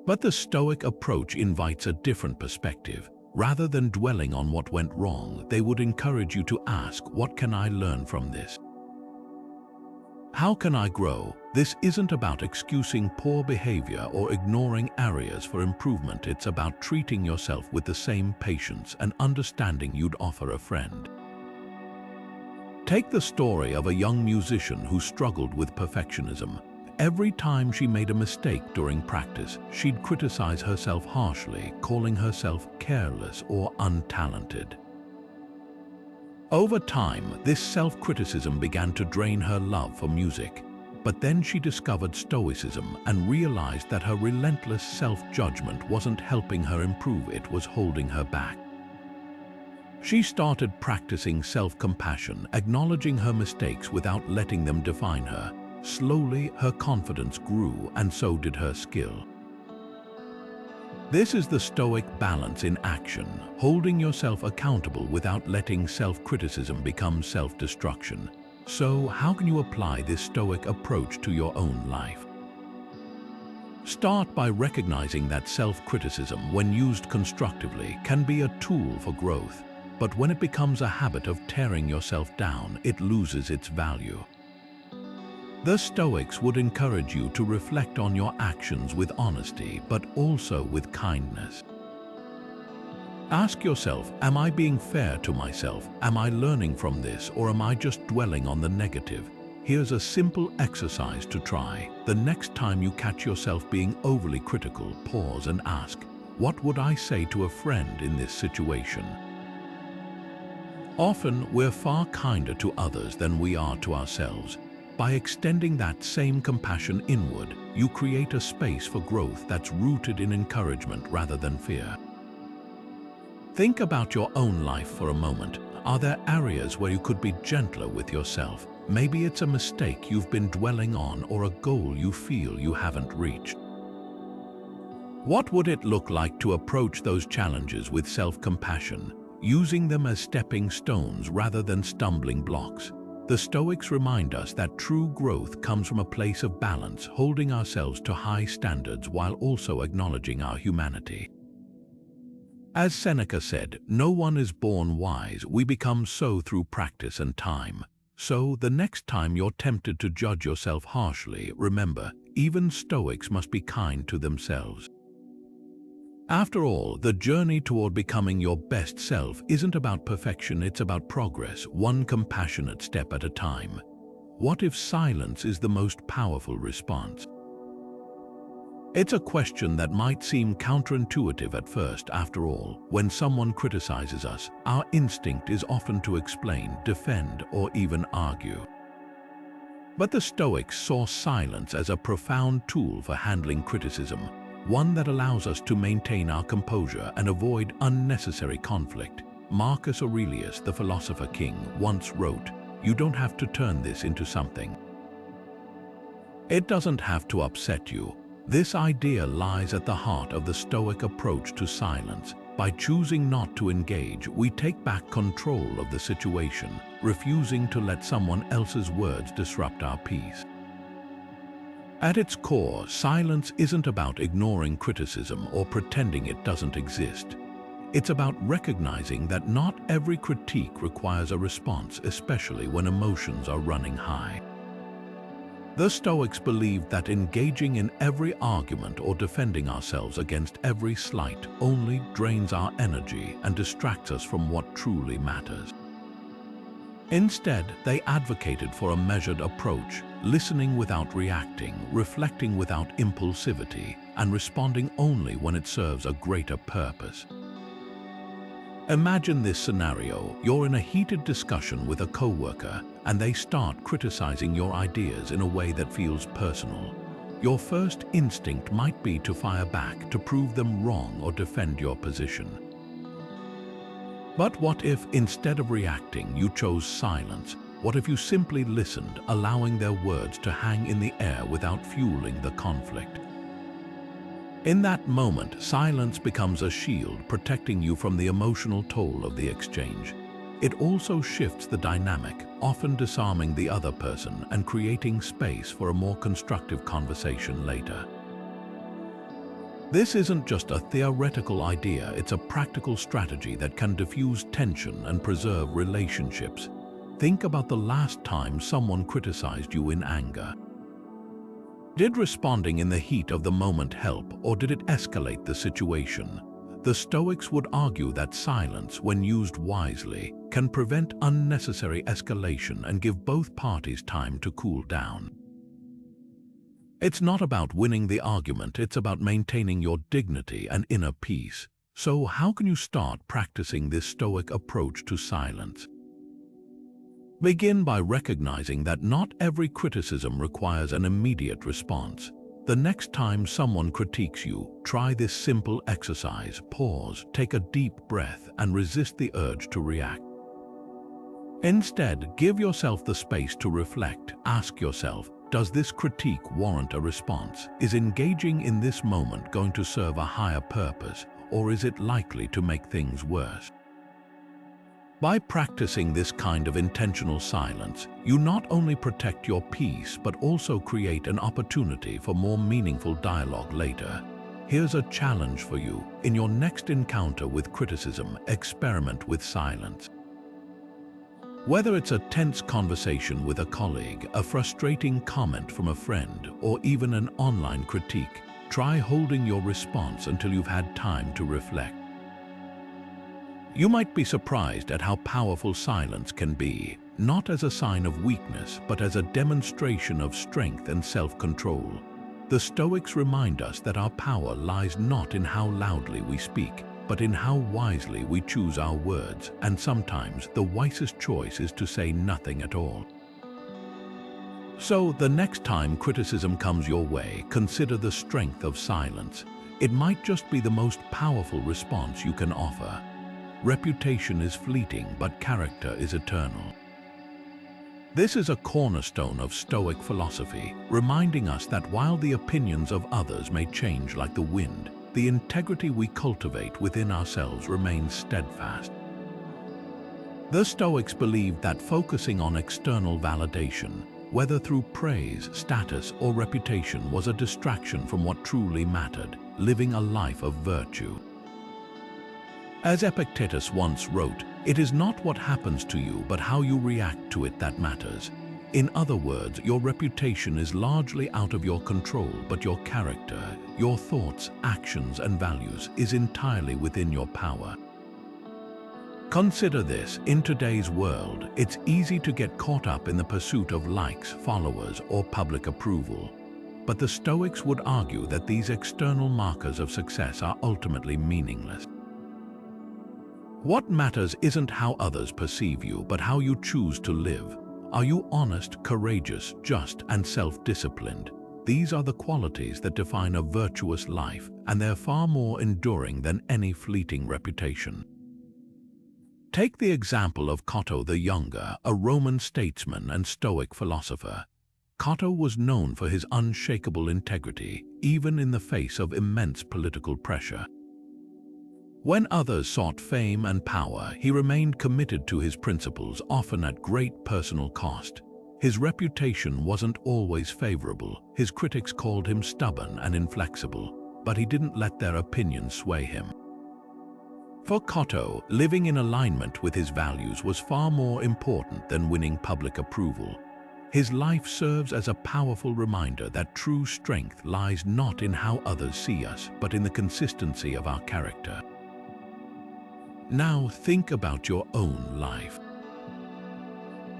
But the Stoic approach invites a different perspective. Rather than dwelling on what went wrong, they would encourage you to ask, what can I learn from this? How can I grow? This isn't about excusing poor behavior or ignoring areas for improvement. It's about treating yourself with the same patience and understanding you'd offer a friend. Take the story of a young musician who struggled with perfectionism. Every time she made a mistake during practice, she'd criticize herself harshly, calling herself careless or untalented. Over time, this self-criticism began to drain her love for music. But then she discovered Stoicism and realized that her relentless self-judgment wasn't helping her improve, it was holding her back. She started practicing self-compassion, acknowledging her mistakes without letting them define her. Slowly, her confidence grew, and so did her skill. This is the Stoic balance in action, holding yourself accountable without letting self-criticism become self-destruction. So, how can you apply this Stoic approach to your own life? Start by recognizing that self-criticism, when used constructively, can be a tool for growth. But when it becomes a habit of tearing yourself down, it loses its value. The Stoics would encourage you to reflect on your actions with honesty, but also with kindness. Ask yourself, am I being fair to myself? Am I learning from this, or am I just dwelling on the negative? Here's a simple exercise to try. The next time you catch yourself being overly critical, pause and ask, what would I say to a friend in this situation? Often, we're far kinder to others than we are to ourselves. By extending that same compassion inward, you create a space for growth that's rooted in encouragement rather than fear. Think about your own life for a moment. Are there areas where you could be gentler with yourself? Maybe it's a mistake you've been dwelling on or a goal you feel you haven't reached. What would it look like to approach those challenges with self-compassion, using them as stepping stones rather than stumbling blocks? The Stoics remind us that true growth comes from a place of balance, holding ourselves to high standards while also acknowledging our humanity. As Seneca said, no one is born wise, we become so through practice and time. So, the next time you're tempted to judge yourself harshly, remember, even Stoics must be kind to themselves. After all, the journey toward becoming your best self isn't about perfection, it's about progress, one compassionate step at a time. What if silence is the most powerful response? It's a question that might seem counterintuitive at first. After all, when someone criticizes us, our instinct is often to explain, defend, or even argue. But the Stoics saw silence as a profound tool for handling criticism, one that allows us to maintain our composure and avoid unnecessary conflict. Marcus Aurelius, the philosopher king, once wrote, "You don't have to turn this into something. It doesn't have to upset you." This idea lies at the heart of the Stoic approach to silence. By choosing not to engage, we take back control of the situation, refusing to let someone else's words disrupt our peace. At its core, silence isn't about ignoring criticism or pretending it doesn't exist. It's about recognizing that not every critique requires a response, especially when emotions are running high. The Stoics believed that engaging in every argument or defending ourselves against every slight only drains our energy and distracts us from what truly matters. Instead, they advocated for a measured approach, listening without reacting, reflecting without impulsivity, and responding only when it serves a greater purpose. Imagine this scenario: you're in a heated discussion with a coworker, and they start criticizing your ideas in a way that feels personal. Your first instinct might be to fire back, to prove them wrong or defend your position. But what if, instead of reacting, you chose silence? What if you simply listened, allowing their words to hang in the air without fueling the conflict? In that moment, silence becomes a shield, protecting you from the emotional toll of the exchange. It also shifts the dynamic, often disarming the other person and creating space for a more constructive conversation later. This isn't just a theoretical idea, it's a practical strategy that can diffuse tension and preserve relationships. Think about the last time someone criticized you in anger. Did responding in the heat of the moment help, or did it escalate the situation? The Stoics would argue that silence, when used wisely, can prevent unnecessary escalation and give both parties time to cool down. It's not about winning the argument, it's about maintaining your dignity and inner peace. So how can you start practicing this Stoic approach to silence? Begin by recognizing that not every criticism requires an immediate response. The next time someone critiques you, try this simple exercise. Pause, take a deep breath, and resist the urge to react. Instead, give yourself the space to reflect. Ask yourself, does this critique warrant a response? Is engaging in this moment going to serve a higher purpose, or is it likely to make things worse? By practicing this kind of intentional silence, you not only protect your peace but also create an opportunity for more meaningful dialogue later. Here's a challenge for you. In your next encounter with criticism, experiment with silence. Whether it's a tense conversation with a colleague, a frustrating comment from a friend, or even an online critique, try holding your response until you've had time to reflect. You might be surprised at how powerful silence can be, not as a sign of weakness, but as a demonstration of strength and self-control. The Stoics remind us that our power lies not in how loudly we speak, but in how wisely we choose our words, and sometimes the wisest choice is to say nothing at all. So, the next time criticism comes your way, consider the strength of silence. It might just be the most powerful response you can offer. Reputation is fleeting, but character is eternal. This is a cornerstone of Stoic philosophy, reminding us that while the opinions of others may change like the wind, the integrity we cultivate within ourselves remains steadfast. The Stoics believed that focusing on external validation, whether through praise, status, or reputation, was a distraction from what truly mattered, living a life of virtue. As Epictetus once wrote, "It is not what happens to you, but how you react to it that matters." In other words, your reputation is largely out of your control, but your character, your thoughts, actions, and values is entirely within your power. Consider this: in today's world, it's easy to get caught up in the pursuit of likes, followers, or public approval. But the Stoics would argue that these external markers of success are ultimately meaningless. What matters isn't how others perceive you, but how you choose to live. Are you honest, courageous, just, and self-disciplined? These are the qualities that define a virtuous life, and they're far more enduring than any fleeting reputation. Take the example of Cato the Younger, a Roman statesman and Stoic philosopher. Cato was known for his unshakable integrity, even in the face of immense political pressure. When others sought fame and power, he remained committed to his principles, often at great personal cost. His reputation wasn't always favorable. His critics called him stubborn and inflexible, but he didn't let their opinions sway him. For Cato, living in alignment with his values was far more important than winning public approval. His life serves as a powerful reminder that true strength lies not in how others see us, but in the consistency of our character. Now think about your own life.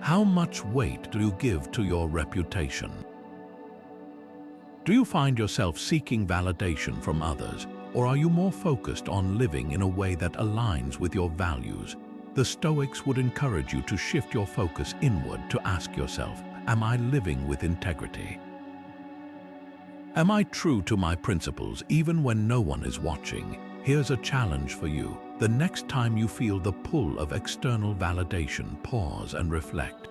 How much weight do you give to your reputation? Do you find yourself seeking validation from others, or are you more focused on living in a way that aligns with your values? The Stoics would encourage you to shift your focus inward to ask yourself, am I living with integrity? Am I true to my principles even when no one is watching? Here's a challenge for you. The next time you feel the pull of external validation, pause and reflect.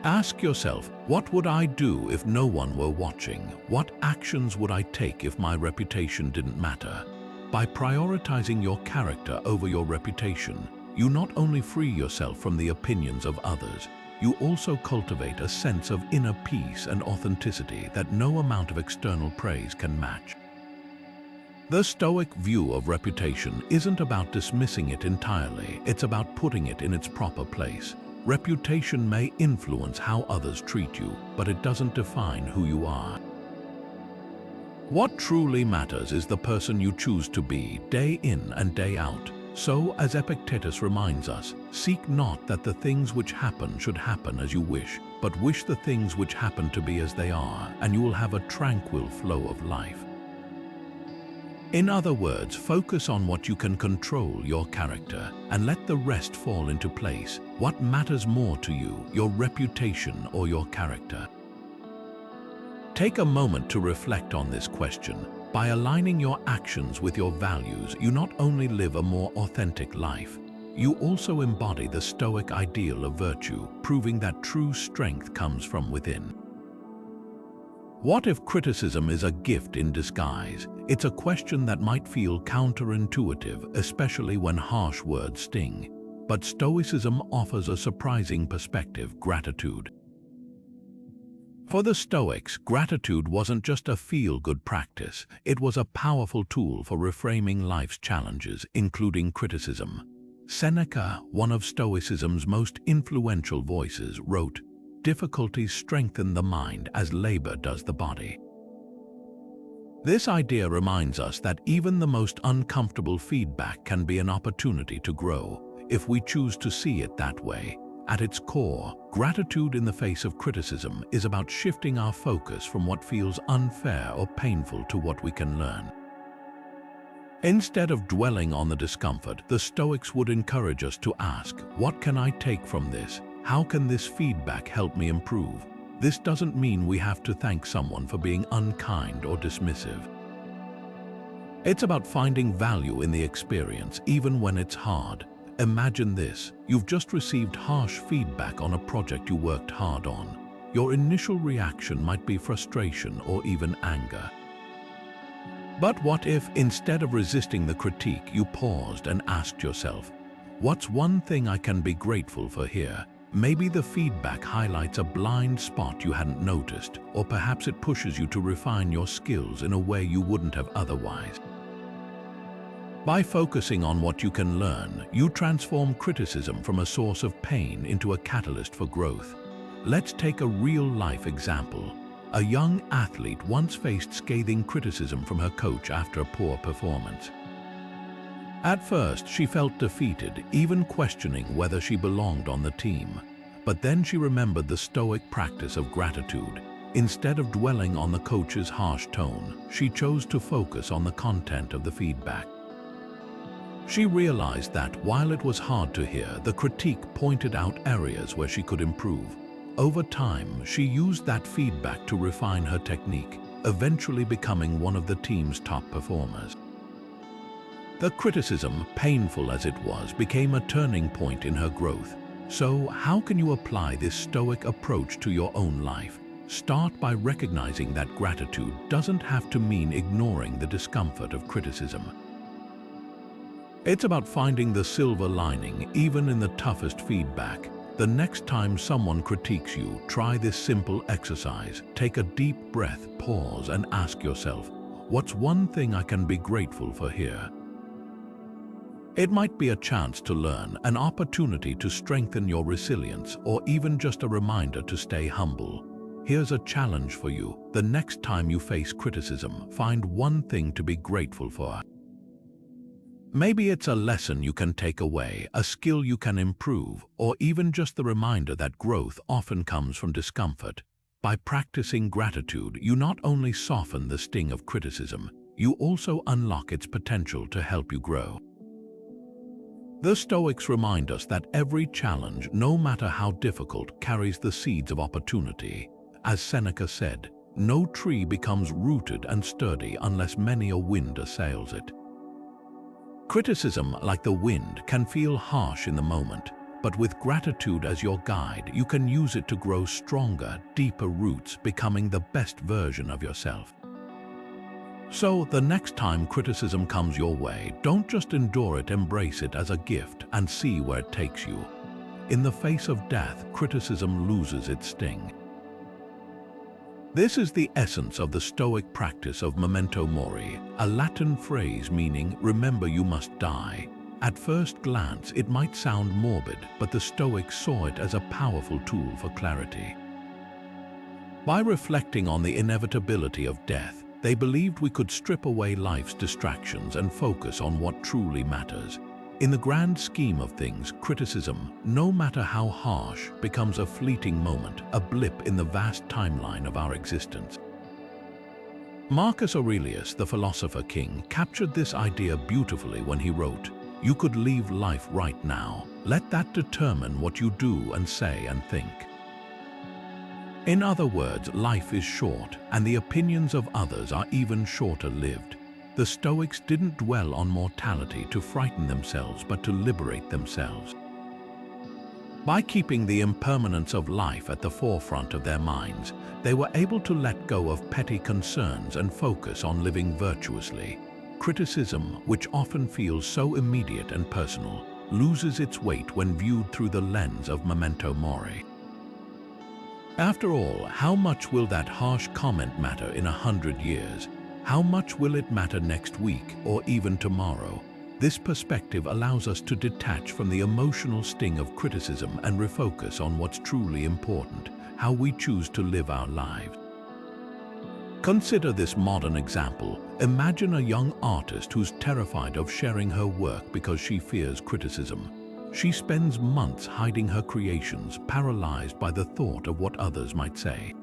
Ask yourself, what would I do if no one were watching? What actions would I take if my reputation didn't matter? By prioritizing your character over your reputation, you not only free yourself from the opinions of others, you also cultivate a sense of inner peace and authenticity that no amount of external praise can match. The Stoic view of reputation isn't about dismissing it entirely, it's about putting it in its proper place. Reputation may influence how others treat you, but it doesn't define who you are. What truly matters is the person you choose to be, day in and day out. So, as Epictetus reminds us, seek not that the things which happen should happen as you wish, but wish the things which happen to be as they are, and you will have a tranquil flow of life. In other words, focus on what you can control, your character, and let the rest fall into place. What matters more to you, your reputation or your character? Take a moment to reflect on this question. By aligning your actions with your values, you not only live a more authentic life, you also embody the Stoic ideal of virtue, proving that true strength comes from within. What if criticism is a gift in disguise? It's a question that might feel counterintuitive, especially when harsh words sting. But Stoicism offers a surprising perspective: gratitude. For the Stoics, gratitude wasn't just a feel-good practice, it was a powerful tool for reframing life's challenges, including criticism. Seneca, one of Stoicism's most influential voices, wrote, "Difficulties strengthen the mind as labor does the body." This idea reminds us that even the most uncomfortable feedback can be an opportunity to grow, if we choose to see it that way. At its core, gratitude in the face of criticism is about shifting our focus from what feels unfair or painful to what we can learn. Instead of dwelling on the discomfort, the Stoics would encourage us to ask, what can I take from this? How can this feedback help me improve? This doesn't mean we have to thank someone for being unkind or dismissive. It's about finding value in the experience, even when it's hard. Imagine this: you've just received harsh feedback on a project you worked hard on. Your initial reaction might be frustration or even anger. But what if, instead of resisting the critique, you paused and asked yourself, what's one thing I can be grateful for here? Maybe the feedback highlights a blind spot you hadn't noticed, or perhaps it pushes you to refine your skills in a way you wouldn't have otherwise. By focusing on what you can learn, you transform criticism from a source of pain into a catalyst for growth. Let's take a real-life example. A young athlete once faced scathing criticism from her coach after a poor performance. At first, she felt defeated, even questioning whether she belonged on the team. But then she remembered the Stoic practice of gratitude. Instead of dwelling on the coach's harsh tone, she chose to focus on the content of the feedback. She realized that, while it was hard to hear, the critique pointed out areas where she could improve. Over time, she used that feedback to refine her technique, eventually becoming one of the team's top performers. The criticism, painful as it was, became a turning point in her growth. So, how can you apply this Stoic approach to your own life? Start by recognizing that gratitude doesn't have to mean ignoring the discomfort of criticism. It's about finding the silver lining, even in the toughest feedback. The next time someone critiques you, try this simple exercise. Take a deep breath, pause, and ask yourself, what's one thing I can be grateful for here? It might be a chance to learn, an opportunity to strengthen your resilience, or even just a reminder to stay humble. Here's a challenge for you. The next time you face criticism, find one thing to be grateful for. Maybe it's a lesson you can take away, a skill you can improve, or even just the reminder that growth often comes from discomfort. By practicing gratitude, you not only soften the sting of criticism, you also unlock its potential to help you grow. The Stoics remind us that every challenge, no matter how difficult, carries the seeds of opportunity. As Seneca said, no tree becomes rooted and sturdy unless many a wind assails it. Criticism, like the wind, can feel harsh in the moment, but with gratitude as your guide, you can use it to grow stronger, deeper roots, becoming the best version of yourself. So, the next time criticism comes your way, don't just endure it, embrace it as a gift and see where it takes you. In the face of death, criticism loses its sting. This is the essence of the Stoic practice of Memento Mori, a Latin phrase meaning, remember you must die. At first glance, it might sound morbid, but the Stoics saw it as a powerful tool for clarity. By reflecting on the inevitability of death, they believed we could strip away life's distractions and focus on what truly matters. In the grand scheme of things, criticism, no matter how harsh, becomes a fleeting moment, a blip in the vast timeline of our existence. Marcus Aurelius, the philosopher king, captured this idea beautifully when he wrote, "You could leave life right now. Let that determine what you do and say and think." In other words, life is short, and the opinions of others are even shorter-lived. The Stoics didn't dwell on mortality to frighten themselves, but to liberate themselves. By keeping the impermanence of life at the forefront of their minds, they were able to let go of petty concerns and focus on living virtuously. Criticism, which often feels so immediate and personal, loses its weight when viewed through the lens of Memento Mori. After all, how much will that harsh comment matter in 100 years? How much will it matter next week or even tomorrow? This perspective allows us to detach from the emotional sting of criticism and refocus on what's truly important, how we choose to live our lives. Consider this modern example. Imagine a young artist who's terrified of sharing her work because she fears criticism. She spends months hiding her creations, paralyzed by the thought of what others might say.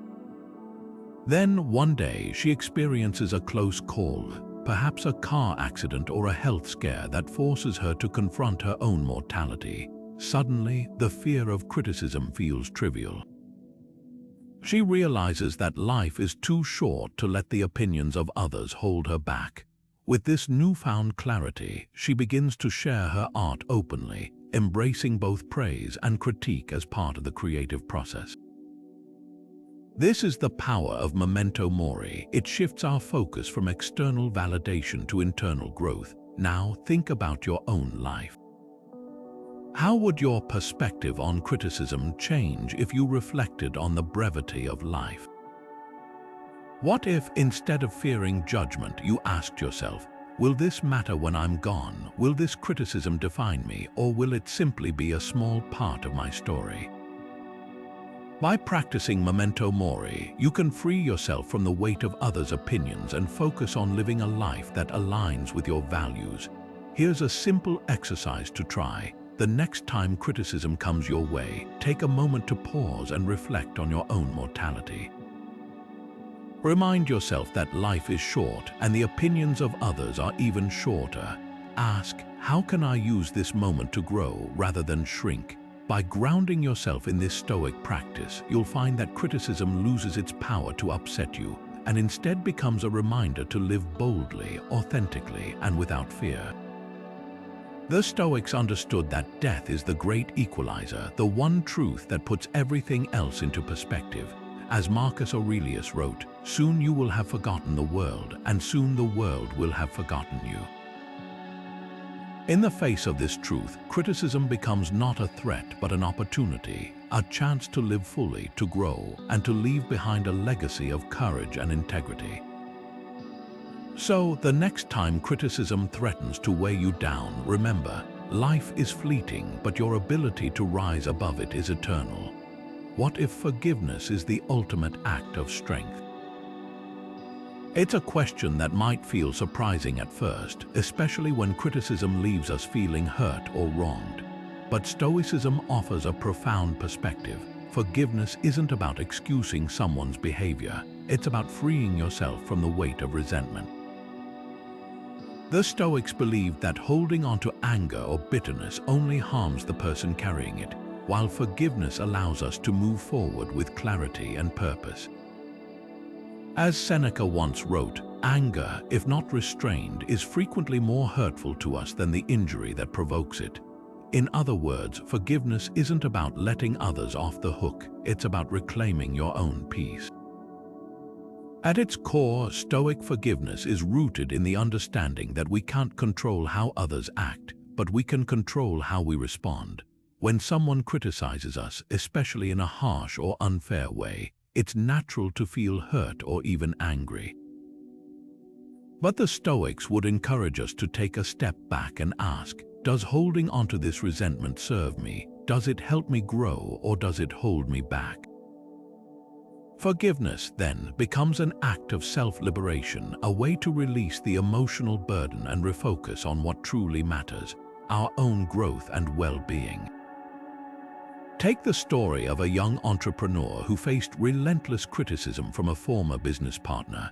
Then, one day, she experiences a close call, perhaps a car accident or a health scare that forces her to confront her own mortality. Suddenly, the fear of criticism feels trivial. She realizes that life is too short to let the opinions of others hold her back. With this newfound clarity, she begins to share her art openly, embracing both praise and critique as part of the creative process. This is the power of Memento Mori. It shifts our focus from external validation to internal growth. Now think about your own life. How would your perspective on criticism change if you reflected on the brevity of life? What if, instead of fearing judgment, you asked yourself, will this matter when I'm gone? Will this criticism define me, or will it simply be a small part of my story? By practicing Memento Mori, you can free yourself from the weight of others' opinions and focus on living a life that aligns with your values. Here's a simple exercise to try. The next time criticism comes your way, take a moment to pause and reflect on your own mortality. Remind yourself that life is short and the opinions of others are even shorter. Ask, how can I use this moment to grow rather than shrink? By grounding yourself in this Stoic practice, you'll find that criticism loses its power to upset you and instead becomes a reminder to live boldly, authentically, and without fear. The Stoics understood that death is the great equalizer, the one truth that puts everything else into perspective. As Marcus Aurelius wrote, "Soon you will have forgotten the world, and soon the world will have forgotten you." In the face of this truth, criticism becomes not a threat but an opportunity, a chance to live fully, to grow, and to leave behind a legacy of courage and integrity. So, the next time criticism threatens to weigh you down, remember, life is fleeting, but your ability to rise above it is eternal. What if forgiveness is the ultimate act of strength? It's a question that might feel surprising at first, especially when criticism leaves us feeling hurt or wronged. But Stoicism offers a profound perspective. Forgiveness isn't about excusing someone's behavior, it's about freeing yourself from the weight of resentment. The Stoics believed that holding on to anger or bitterness only harms the person carrying it, while forgiveness allows us to move forward with clarity and purpose. As Seneca once wrote, anger, if not restrained, is frequently more hurtful to us than the injury that provokes it. In other words, forgiveness isn't about letting others off the hook, it's about reclaiming your own peace. At its core, Stoic forgiveness is rooted in the understanding that we can't control how others act, but we can control how we respond. When someone criticizes us, especially in a harsh or unfair way, it's natural to feel hurt or even angry. But the Stoics would encourage us to take a step back and ask, does holding onto this resentment serve me? Does it help me grow, or does it hold me back? Forgiveness, then, becomes an act of self-liberation, a way to release the emotional burden and refocus on what truly matters, our own growth and well-being. Take the story of a young entrepreneur who faced relentless criticism from a former business partner.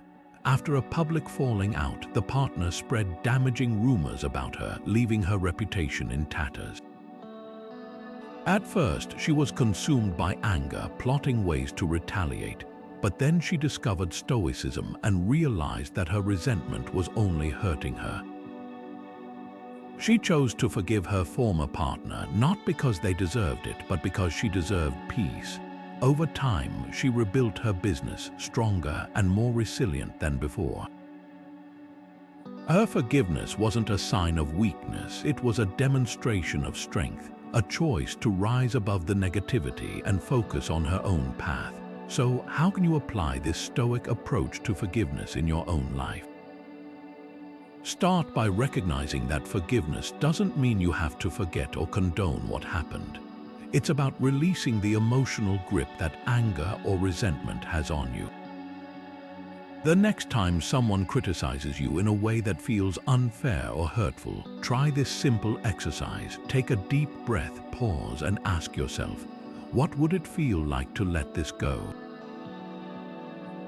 After a public falling out, the partner spread damaging rumors about her, leaving her reputation in tatters. At first, she was consumed by anger, plotting ways to retaliate, but then she discovered Stoicism and realized that her resentment was only hurting her. She chose to forgive her former partner, not because they deserved it, but because she deserved peace. Over time, she rebuilt her business, stronger and more resilient than before. Her forgiveness wasn't a sign of weakness, it was a demonstration of strength, a choice to rise above the negativity and focus on her own path. So, how can you apply this Stoic approach to forgiveness in your own life? Start by recognizing that forgiveness doesn't mean you have to forget or condone what happened. It's about releasing the emotional grip that anger or resentment has on you. The next time someone criticizes you in a way that feels unfair or hurtful, try this simple exercise. Take a deep breath, pause, and ask yourself, what would it feel like to let this go?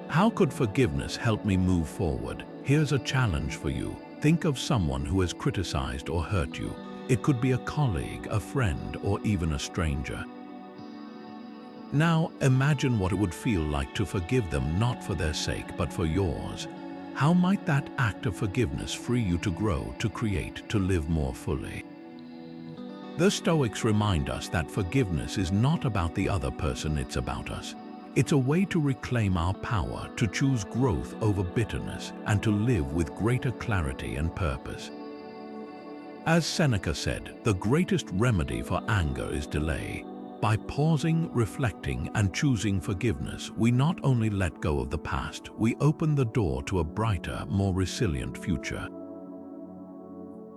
How could forgiveness help me move forward? Here's a challenge for you. Think of someone who has criticized or hurt you. It could be a colleague, a friend, or even a stranger. Now, imagine what it would feel like to forgive them not for their sake, but for yours. How might that act of forgiveness free you to grow, to create, to live more fully? The Stoics remind us that forgiveness is not about the other person, it's about us. It's a way to reclaim our power, to choose growth over bitterness, and to live with greater clarity and purpose. As Seneca said, the greatest remedy for anger is delay. By pausing, reflecting, and choosing forgiveness, we not only let go of the past, we open the door to a brighter, more resilient future.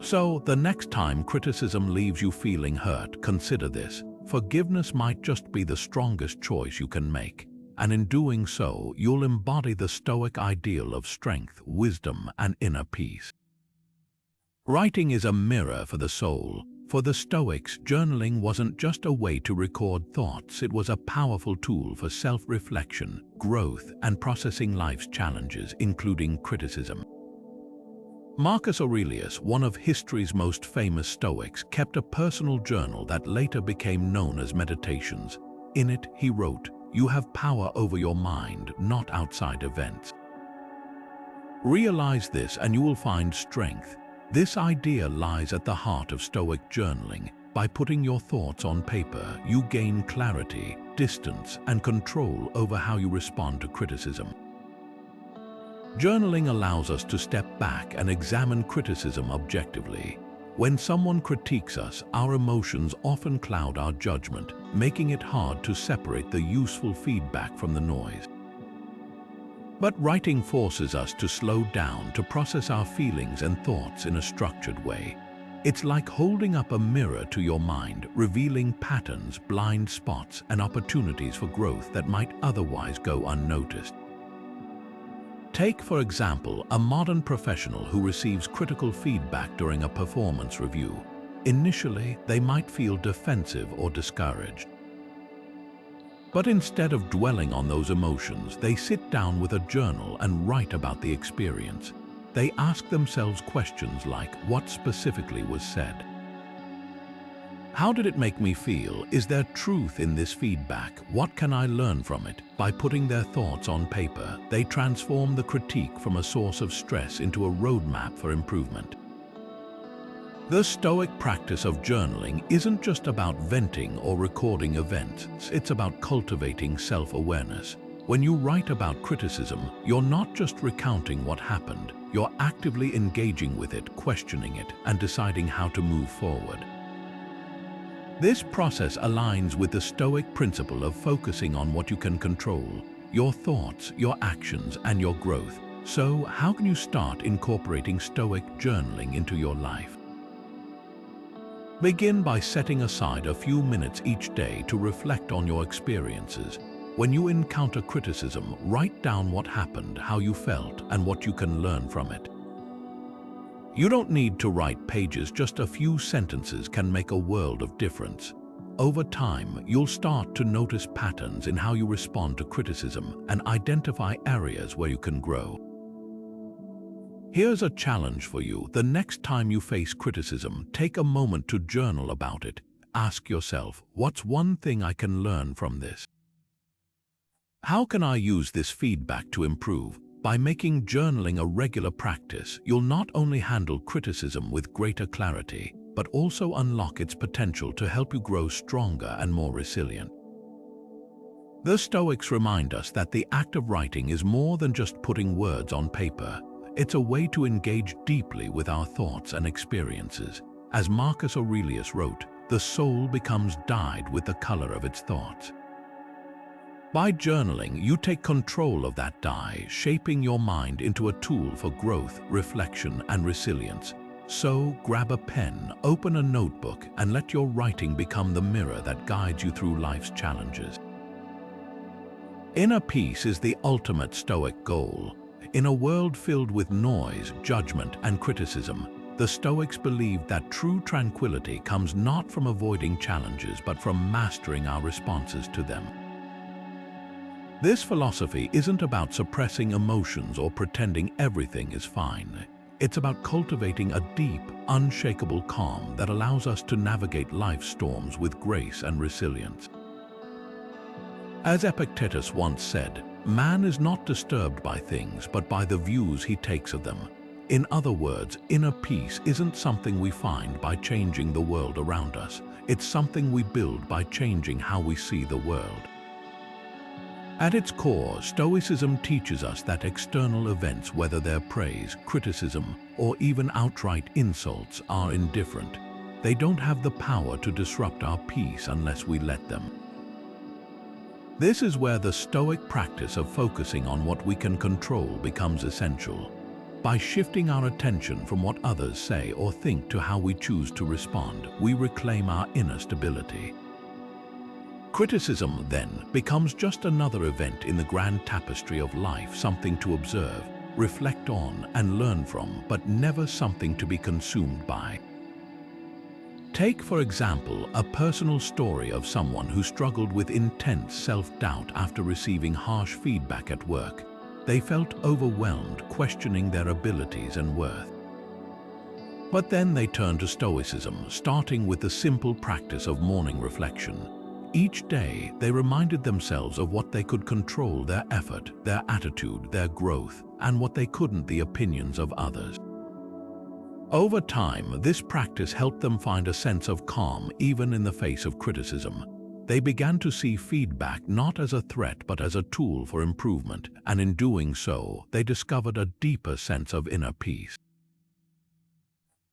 So, the next time criticism leaves you feeling hurt, consider this. Forgiveness might just be the strongest choice you can make, and in doing so, you'll embody the Stoic ideal of strength, wisdom, and inner peace. Writing is a mirror for the soul. For the Stoics, journaling wasn't just a way to record thoughts, it was a powerful tool for self-reflection, growth, and processing life's challenges, including criticism. Marcus Aurelius, one of history's most famous Stoics, kept a personal journal that later became known as Meditations. In it, he wrote, "You have power over your mind, not outside events." Realize this and you will find strength. This idea lies at the heart of Stoic journaling. By putting your thoughts on paper, you gain clarity, distance, and control over how you respond to criticism. Journaling allows us to step back and examine criticism objectively. When someone critiques us, our emotions often cloud our judgment, making it hard to separate the useful feedback from the noise. But writing forces us to slow down, to process our feelings and thoughts in a structured way. It's like holding up a mirror to your mind, revealing patterns, blind spots, and opportunities for growth that might otherwise go unnoticed. Take, for example, a modern professional who receives critical feedback during a performance review. Initially, they might feel defensive or discouraged. But instead of dwelling on those emotions, they sit down with a journal and write about the experience. They ask themselves questions like, what specifically was said? How did it make me feel? Is there truth in this feedback? What can I learn from it? By putting their thoughts on paper, they transform the critique from a source of stress into a roadmap for improvement. The Stoic practice of journaling isn't just about venting or recording events, it's about cultivating self-awareness. When you write about criticism, you're not just recounting what happened, you're actively engaging with it, questioning it, and deciding how to move forward. This process aligns with the Stoic principle of focusing on what you can control, your thoughts, your actions, and your growth. So, how can you start incorporating Stoic journaling into your life? Begin by setting aside a few minutes each day to reflect on your experiences. When you encounter criticism, write down what happened, how you felt, and what you can learn from it. You don't need to write pages, just a few sentences can make a world of difference. Over time, you'll start to notice patterns in how you respond to criticism and identify areas where you can grow. Here's a challenge for you. The next time you face criticism, take a moment to journal about it. Ask yourself, what's one thing I can learn from this? How can I use this feedback to improve? By making journaling a regular practice, you'll not only handle criticism with greater clarity, but also unlock its potential to help you grow stronger and more resilient. The Stoics remind us that the act of writing is more than just putting words on paper. It's a way to engage deeply with our thoughts and experiences. As Marcus Aurelius wrote, the soul becomes dyed with the color of its thoughts. By journaling, you take control of that dye, shaping your mind into a tool for growth, reflection, and resilience. So, grab a pen, open a notebook, and let your writing become the mirror that guides you through life's challenges. Inner peace is the ultimate Stoic goal. In a world filled with noise, judgment, and criticism, the Stoics believed that true tranquility comes not from avoiding challenges but from mastering our responses to them. This philosophy isn't about suppressing emotions or pretending everything is fine. It's about cultivating a deep, unshakable calm that allows us to navigate life's storms with grace and resilience. As Epictetus once said, man is not disturbed by things but by the views he takes of them. In other words, inner peace isn't something we find by changing the world around us. It's something we build by changing how we see the world. At its core, Stoicism teaches us that external events, whether they're praise, criticism, or even outright insults, are indifferent. They don't have the power to disrupt our peace unless we let them. This is where the Stoic practice of focusing on what we can control becomes essential. By shifting our attention from what others say or think to how we choose to respond, we reclaim our inner stability. Criticism, then, becomes just another event in the grand tapestry of life, something to observe, reflect on, and learn from, but never something to be consumed by. Take, for example, a personal story of someone who struggled with intense self-doubt after receiving harsh feedback at work. They felt overwhelmed, questioning their abilities and worth. But then they turned to Stoicism, starting with the simple practice of morning reflection. Each day, they reminded themselves of what they could control: their effort, their attitude, their growth, and what they couldn't: the opinions of others. Over time, this practice helped them find a sense of calm even in the face of criticism. They began to see feedback not as a threat but as a tool for improvement, and in doing so, they discovered a deeper sense of inner peace.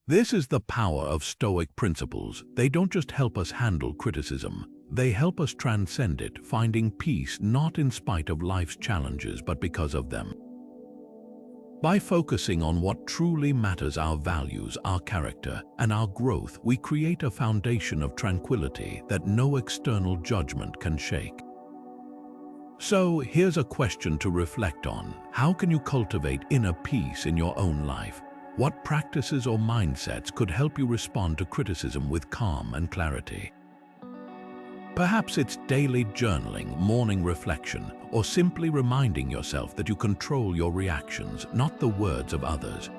This is the power of Stoic principles. They don't just help us handle criticism, they help us transcend it, finding peace not in spite of life's challenges but because of them. By focusing on what truly matters, our values, our character, and our growth, we create a foundation of tranquility that no external judgment can shake. So, here's a question to reflect on. How can you cultivate inner peace in your own life? What practices or mindsets could help you respond to criticism with calm and clarity? Perhaps it's daily journaling, morning reflection, or simply reminding yourself that you control your reactions, not the words of others.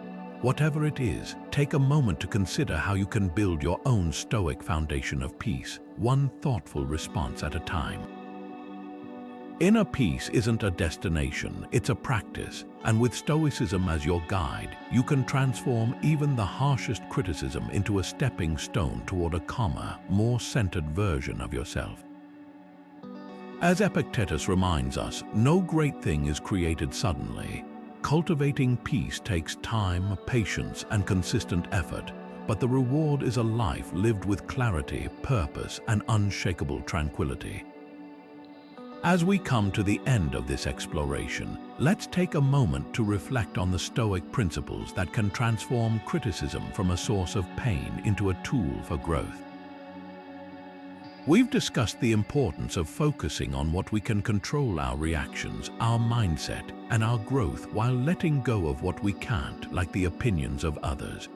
Whatever it is, take a moment to consider how you can build your own Stoic foundation of peace, one thoughtful response at a time. Inner peace isn't a destination, it's a practice, and with Stoicism as your guide, you can transform even the harshest criticism into a stepping stone toward a calmer, more centered version of yourself. As Epictetus reminds us, no great thing is created suddenly. Cultivating peace takes time, patience, and consistent effort, but the reward is a life lived with clarity, purpose, and unshakable tranquility. As we come to the end of this exploration, let's take a moment to reflect on the Stoic principles that can transform criticism from a source of pain into a tool for growth. We've discussed the importance of focusing on what we can control: our reactions, our mindset, and our growth, while letting go of what we can't, like the opinions of others.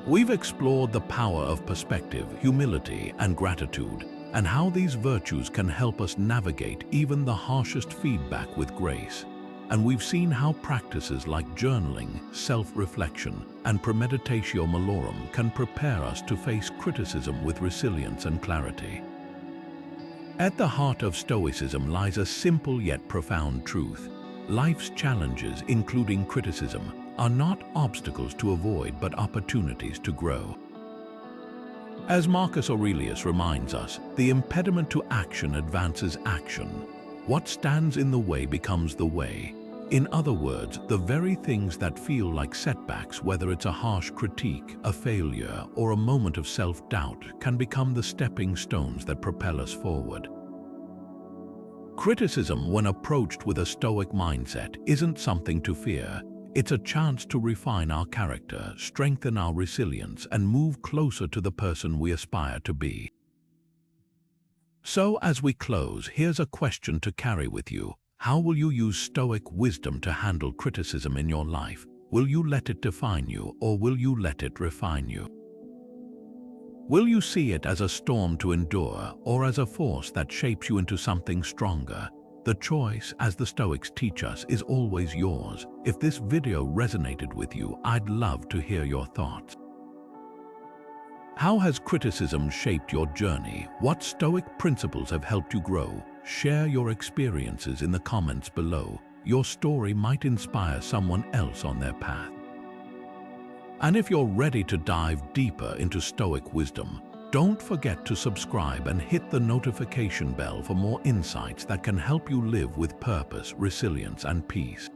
We've explored the power of perspective, humility, and gratitude, and how these virtues can help us navigate even the harshest feedback with grace. and we've seen how practices like journaling, self-reflection, and premeditatio malorum can prepare us to face criticism with resilience and clarity. At the heart of Stoicism lies a simple yet profound truth. Life's challenges, including criticism, are not obstacles to avoid but opportunities to grow. As Marcus Aurelius reminds us, the impediment to action advances action. What stands in the way becomes the way. In other words, the very things that feel like setbacks, whether it's a harsh critique, a failure, or a moment of self-doubt, can become the stepping stones that propel us forward. Criticism, when approached with a Stoic mindset, isn't something to fear. It's a chance to refine our character, strengthen our resilience, and move closer to the person we aspire to be. So, as we close, here's a question to carry with you. How will you use Stoic wisdom to handle criticism in your life? Will you let it define you, or will you let it refine you? Will you see it as a storm to endure, or as a force that shapes you into something stronger? The choice, as the Stoics teach us, is always yours. If this video resonated with you, I'd love to hear your thoughts. How has criticism shaped your journey? What Stoic principles have helped you grow? Share your experiences in the comments below. Your story might inspire someone else on their path. And if you're ready to dive deeper into Stoic wisdom, don't forget to subscribe and hit the notification bell for more insights that can help you live with purpose, resilience, and peace.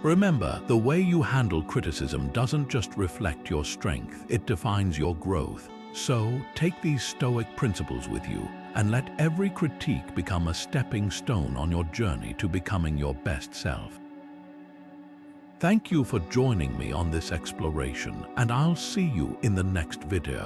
Remember, the way you handle criticism doesn't just reflect your strength, it defines your growth. So, take these Stoic principles with you and let every critique become a stepping stone on your journey to becoming your best self. Thank you for joining me on this exploration, and I'll see you in the next video.